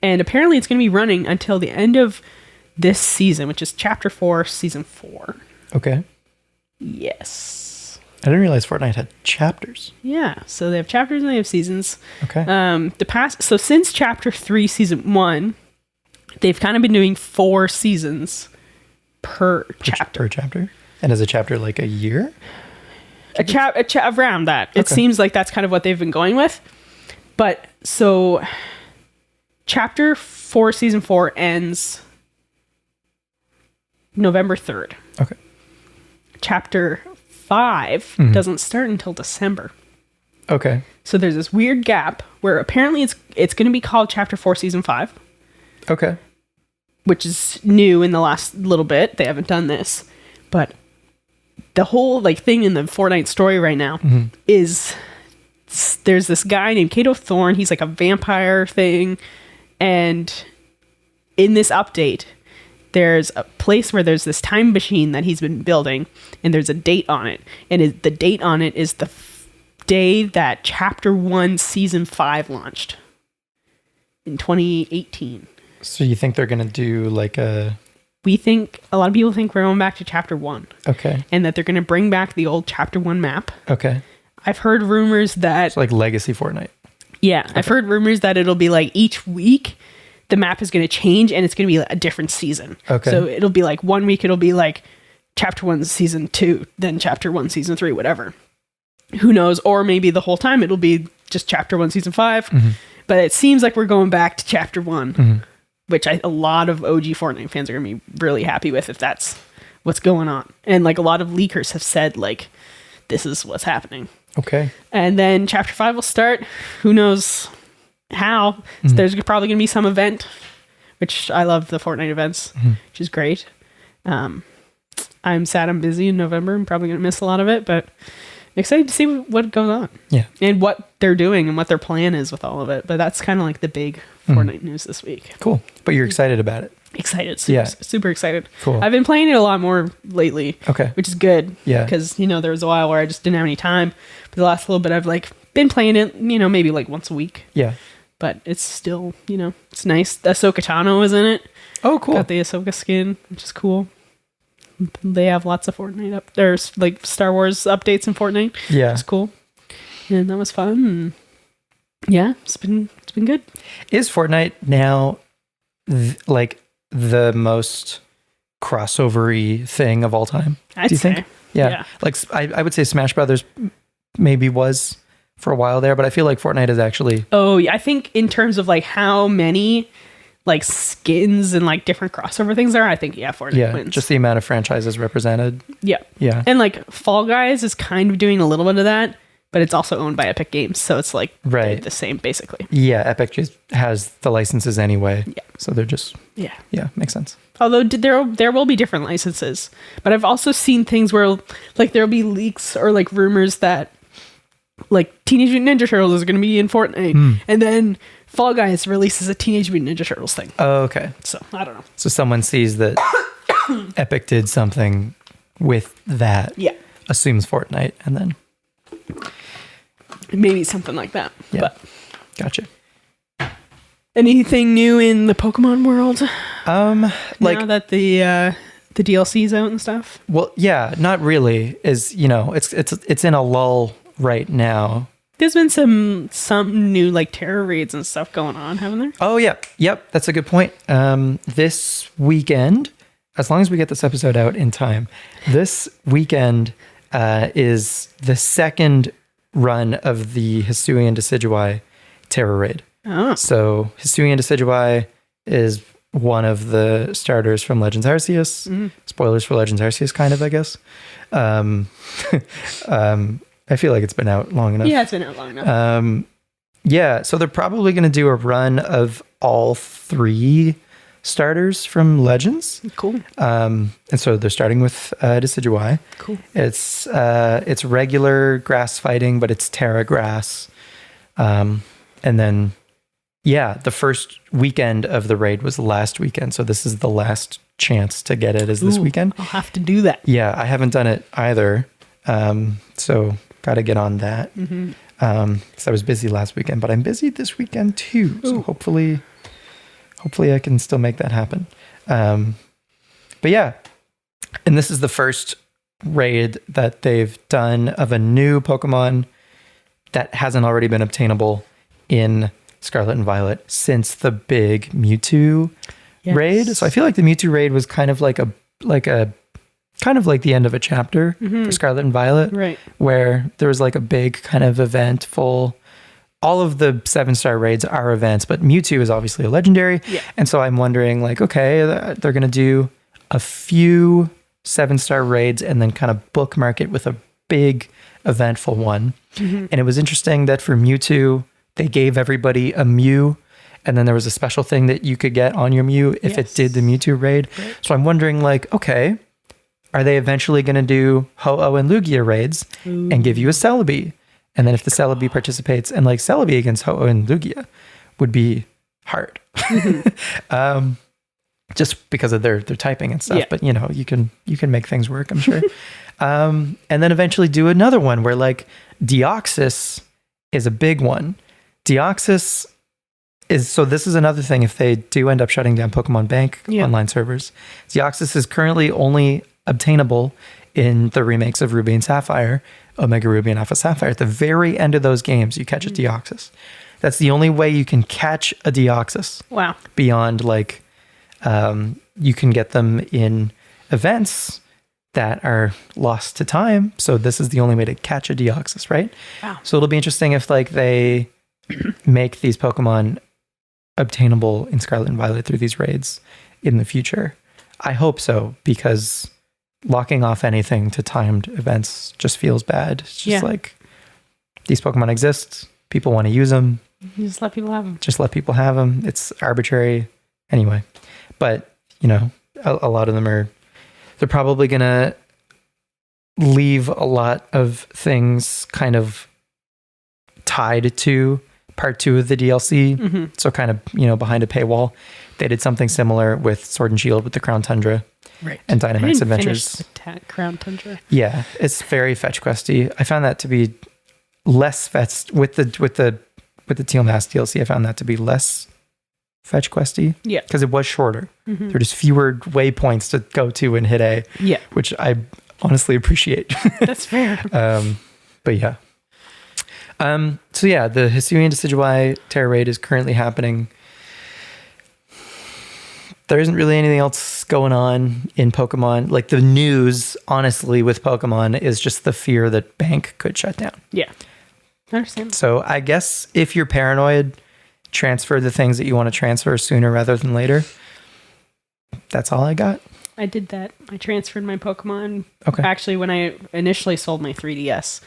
apparently it's going to be running until the end of this season, which is Chapter 4, Season 4. Okay. Yes. I didn't realize Fortnite had chapters. Yeah, so they have chapters and they have seasons. Okay. So since Chapter 3, Season 1, they've kind of been doing 4 seasons per chapter. Per chapter? And is a chapter a year? Around that. It seems like that's kind of what they've been going with. But so Chapter 4, Season 4 ends November 3rd. Okay. Chapter 5 doesn't start until December. Okay. So there's this weird gap where apparently it's going to be called Chapter 4, Season 5. Okay. Which is new in the last little bit. They haven't done this. But the whole thing in the Fortnite story right now is there's this guy named Kato Thorne. He's a vampire thing. And in this update, there's a place where there's this time machine that he's been building. And there's a date on it. And the date on it is the day that Chapter 1, Season 5 launched. In 2018. So you think they're going to do a... A lot of people think we're going back to Chapter 1. Okay. And that they're going to bring back the old Chapter 1 map. Okay. I've heard rumors that... It's Legacy Fortnite. Yeah. Okay. I've heard rumors that it'll be each week the map is going to change and it's going to be a different season. Okay. So it'll be 1 week it'll be Chapter 1 Season 2, then Chapter 1 Season 3, whatever. Who knows? Or maybe the whole time it'll be just Chapter 1 Season 5. But it seems like we're going back to Chapter 1. Which a lot of OG Fortnite fans are going to be really happy with if that's what's going on. And a lot of leakers have said this is what's happening. Okay. And then Chapter 5 will start. Who knows how. So there's probably going to be some event, which I love the Fortnite events, which is great. I'm sad I'm busy in November. I'm probably going to miss a lot of it, but I'm excited to see what goes on. Yeah. And what they're doing and what their plan is with all of it. But that's kind of the big Fortnite news this week. Cool. But you're excited about it. Excited. Super excited. Cool. I've been playing it a lot more lately. Okay. Which is good. Yeah. Because, there was a while where I just didn't have any time. But the last little bit, I've been playing it, maybe like once a week. Yeah. But it's still, it's nice. Ahsoka Tano is in it. Oh, cool. Got the Ahsoka skin, which is cool. They have lots of Fortnite up. There's like Star Wars updates in Fortnite. Yeah. It's cool. And that was fun. And yeah, it's been good. Is Fortnite now like the most crossover-y thing of all time? I'd Do you say. think? Yeah. Like I would say Smash Brothers maybe was for a while there, but I feel like Fortnite is actually... Oh, yeah. I think in terms of like how many like skins and like different crossover things there are, I think, Fortnite wins. Just the amount of franchises represented. Yeah. Yeah. And like Fall Guys is kind of doing a little bit of that, but it's also owned by Epic Games. So it's like the same basically. Yeah. Epic just has the licenses anyway. Yeah. So they're just... Yeah. Yeah. Makes sense. Although there will be different licenses, but I've also seen things where like there'll be leaks or like rumors that like Teenage Mutant Ninja Turtles is going to be in Fortnite, and then Fall Guys releases a Teenage Mutant Ninja Turtles thing. Oh, okay. So I don't know. So someone sees that Epic did something with that. Yeah. Assumes Fortnite, and then maybe something like that. Yeah. But Gotcha. anything new in the Pokemon world? Like now that the DLC's out and stuff. Well, yeah, not really. Is it's in a lull right now. There's been some new like terror raids and stuff going on, haven't there? Oh yeah, yep. That's a good point. This weekend, as long as we get this episode out in time, this weekend is the second run of the Hisuian Decidueye terror raid. Oh. So Hisuian Decidueye is one of the starters from Legends Arceus. Mm-hmm. Spoilers for Legends Arceus, kind of, I guess. I feel like it's been out long enough. Yeah, it's been out long enough. Yeah, so they're probably going to do a run of all 3 starters from Legends. Cool. And so they're starting with Decidueye. Cool. It's regular grass fighting, but it's Terra grass. And then, yeah, the first weekend of the raid was last weekend. So this is the last chance to get it is this weekend. I'll have to do that. Yeah, I haven't done it either. So got to get on that. Mm-hmm. Because I was busy last weekend, but I'm busy this weekend too. So hopefully I can still make that happen. But yeah, and this is the first raid that they've done of a new Pokemon that hasn't already been obtainable in Scarlet and Violet since the big Mewtwo raid. So I feel like the Mewtwo raid was kind of like the end of a chapter for Scarlet and Violet, right? Where there was like a big kind of eventful. All of the 7-star raids are events, but Mewtwo is obviously a legendary. Yeah. And so I'm wondering, like, okay, they're going to do a few 7-star raids and then kind of bookmark it with a big eventful one. Mm-hmm. And it was interesting that for Mewtwo, they gave everybody a Mew, and then there was a special thing that you could get on your Mew if it did the Mewtwo raid. Right. So I'm wondering, like, okay, are they eventually going to do Ho-Oh and Lugia raids and give you a Celebi? And then if the Celebi participates, and like Celebi against Ho-Oh and Lugia would be hard. Just because of their typing and stuff. Yeah. But you can make things work, I'm sure. And then eventually do another one where like Deoxys is a big one. Deoxys is, so this is another thing if they do end up shutting down Pokemon Bank online servers. Deoxys is currently only obtainable in the remakes of Ruby and Sapphire, Omega Ruby and Alpha Sapphire. At the very end of those games, you catch a Deoxys. That's the only way you can catch a Deoxys. Wow. Beyond like, you can get them in events that are lost to time. So this is the only way to catch a Deoxys, right? Wow. So it'll be interesting if like they make these Pokemon obtainable in Scarlet and Violet through these raids in the future. I hope so, because locking off anything to timed events just feels bad. It's just like, these Pokemon exist. People want to use them. You just let people have them. Just let people have them. It's arbitrary. Anyway, but a lot of them they're probably going to leave a lot of things kind of tied to part 2 of the DLC. Mm-hmm. So kind of, behind a paywall. They did something similar with Sword and Shield with the Crown Tundra. Right. And Dynamax Adventures. The Crown Tundra. Yeah, it's very fetch questy. I found that to be less fetched with the Teal Mask DLC. I found that to be less fetch questy. Yeah. Because it was shorter. There are just fewer waypoints to go to and hit A. Yeah. Which I honestly appreciate. That's fair. But yeah. So yeah, the Hisuian Decidueye Terra Raid is currently happening. There isn't really anything else going on in Pokemon. Like the news, honestly, with Pokemon is just the fear that Bank could shut down. Yeah. I understand. So I guess if you're paranoid, transfer the things that you want to transfer sooner rather than later. That's all I got. I did that. I transferred my Pokemon. Okay. Actually, when I initially sold my 3DS.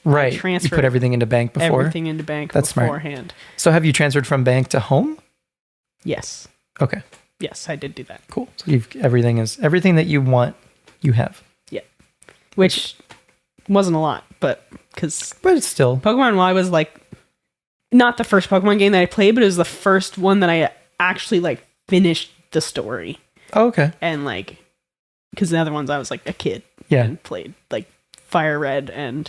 Right. I transferred you put everything into Bank before? Everything into Bank That's beforehand. Smart. So have you transferred from Bank to home? Yes. Okay. Yes, I did do that. Cool. So everything that you want, you have. Yeah. Which wasn't a lot, but it's still. Pokemon Y was like not the first Pokemon game that I played, but it was the first one that I actually like finished the story. Oh, okay. And like, because the other ones I was like a kid. Yeah. And played like Fire Red and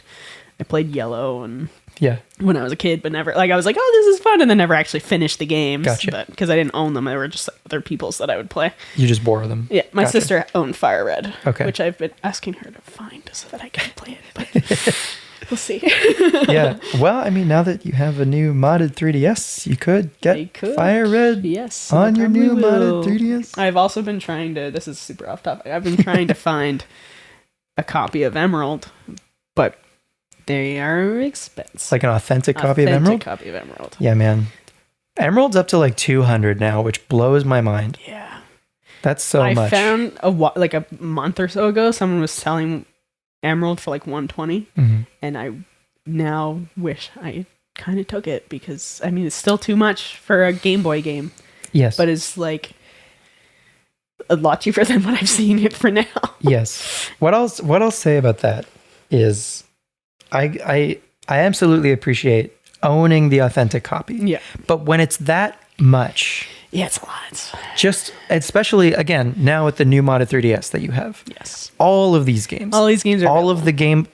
I played Yellow and yeah. When I was a kid, but never like I was like, oh, this is fun, and then never actually finished the games. Gotcha. But because I didn't own them, they were just other people's that I would play. You just borrow them. Yeah, my Gotcha. sister owned Fire Red, okay, which I've been asking her to find so that I can play it. But we'll see. Yeah. Well, I mean, now that you have a new modded 3DS, you could get Fire Red. Yes, on your new modded 3DS. I've also been trying to. This is super off topic. I've been trying to find a copy of Emerald, but they are expensive. Like an authentic copy of Emerald? Copy of Emerald. Yeah, man. Emerald's up to like 200 now, which blows my mind. Yeah. That's so much. I found like a month or so ago, someone was selling Emerald for like 120, and I now wish I kind of took it because I mean it's still too much for a Game Boy game. Yes. But it's like a lot cheaper than what I've seen it for now. Yes. What I'll say about that is I absolutely appreciate owning the authentic copy. Yeah. But when it's that much, yeah, it's a lot. Just especially again now with the new modded 3DS that you have. Yes. All of these games. All these games are all of the Game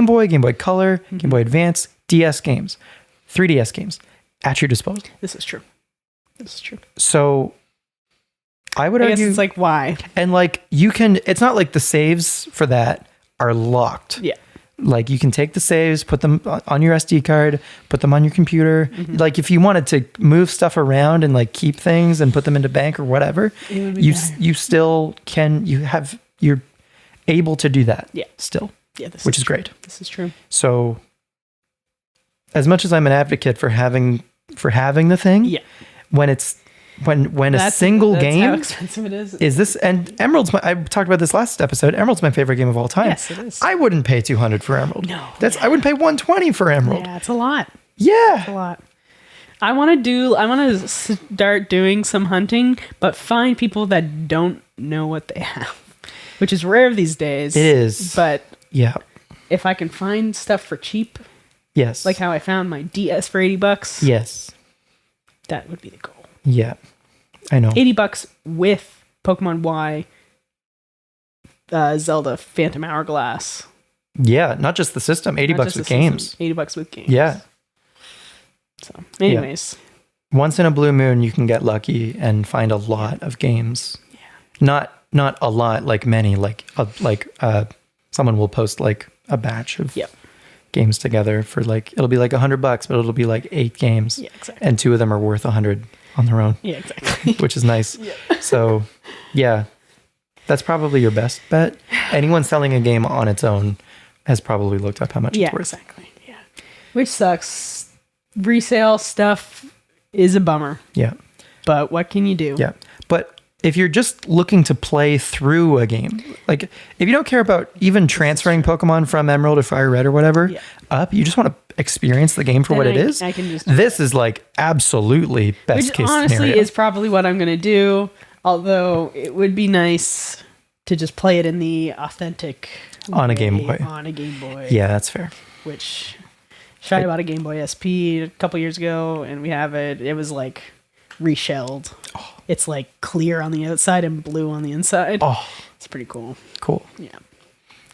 Boy, Game Boy Color, Game Boy Advance, DS games, 3DS games at your disposal. This is true. So I would guess argue it's like why? And like you can it's not like the saves for that are locked. Yeah. Like you can take the saves, put them on your SD card, put them on your computer. Like if you wanted to move stuff around and like keep things and put them into Bank or whatever, you still can. You're able to do that. Yeah. Still. Yeah. Which is great. This is true. So, as much as I'm an advocate for having the thing, yeah, when it's when a single game how expensive it is this, and Emerald's I talked about this last episode. Emerald's my favorite game of all time. Yes, it is. I wouldn't pay 200 for Emerald. No, I wouldn't pay 120 for Emerald. Yeah, it's a lot. Yeah, it's a lot. I want to start doing some hunting, but find people that don't know what they have, which is rare these days. It is, but yeah, if I can find stuff for cheap, yes, like how I found my DS for $80, yes, that would be the goal. Yeah, I know. $80 with Pokemon Y, Zelda Phantom Hourglass. Yeah, not just the system. $80 with games. $80 with games. Yeah. So, anyways, once in a blue moon, you can get lucky and find a lot of games. Yeah. Not a lot, like many. Like someone will post like a batch of games together for like it'll be like $100, but it'll be like 8 games. Yeah, exactly. And 2 of them are worth 100 on their own. Yeah, exactly. Which is nice. Yeah. So, yeah, that's probably your best bet. Anyone selling a game on its own has probably looked up how much it's worth. Exactly. Yeah, which sucks. Resale stuff is a bummer. Yeah, but what can you do? Yeah, but if you're just looking to play through a game, like if you don't care about even transferring Pokemon from Emerald or Fire Red or whatever up, you just want to experience the game for what it is. I can just this is like absolutely best case honestly scenario. Is probably what I'm going to do. Although it would be nice to just play it in the authentic on a Game Boy. On a Game Boy. Yeah, that's fair. Which Shy bought a Game Boy SP a couple years ago, and we have it. It was like reshelled. Oh. It's like clear on the outside and blue on the inside. Oh, it's pretty cool. Cool. Yeah.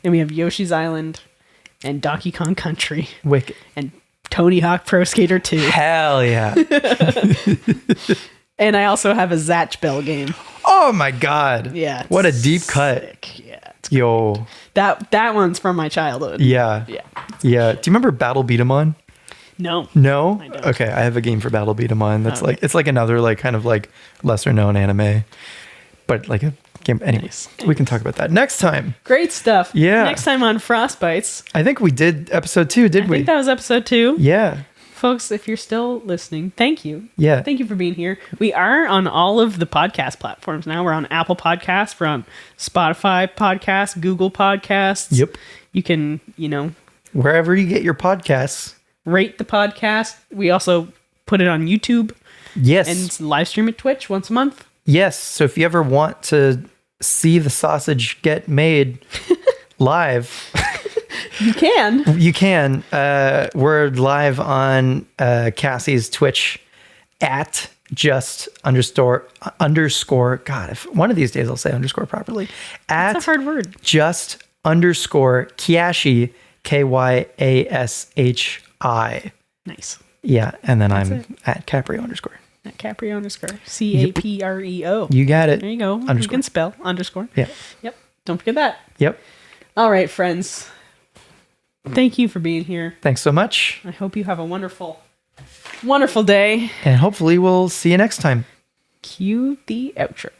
And we have Yoshi's Island and Donkey Kong Country Wicked. and Tony Hawk Pro Skater 2. Hell yeah. And I also have a Zatch Bell game. Oh my God. Yeah. What a deep cut. Sick. Yeah. Yo. That one's from my childhood. Yeah. Yeah. Yeah. Do you remember Battle Beat 'em On? No. No? I don't. Okay. I have a game for Battle Beat 'em On. That's Okay. like, it's like another like kind of like lesser known anime, but like a game. Anyways, we can talk about that next time. Great stuff. Yeah. Next time on Frostbytes. I think we did episode 2, did I we? think that was episode 2. Yeah. Folks, if you're still listening, thank you. Yeah. Thank you for being here. We are on all of the podcast platforms now. We're on Apple Podcasts. We're on Spotify Podcasts, Google Podcasts. Yep. You can, Wherever you get your podcasts. rate the podcast. We also put it on YouTube Yes. and live stream at Twitch once a month. Yes. So if you ever want to see the sausage get made live, You can. you can. We're live on Cassie's Twitch at just underscore. God, if one of these days I'll say underscore properly. At That's a hard word. just underscore Kyashi, Kyashi. Nice. Yeah, and then I'm it. at Caprio underscore. At Caprio underscore. CAPREO. You got it. There you go. You Underscore. can spell underscore. Yeah. Yep. Don't forget that. Yep. All right, friends. Thank you for being here. Thanks so much. I hope you have a wonderful, wonderful day. And hopefully we'll see you next time. Cue the outro.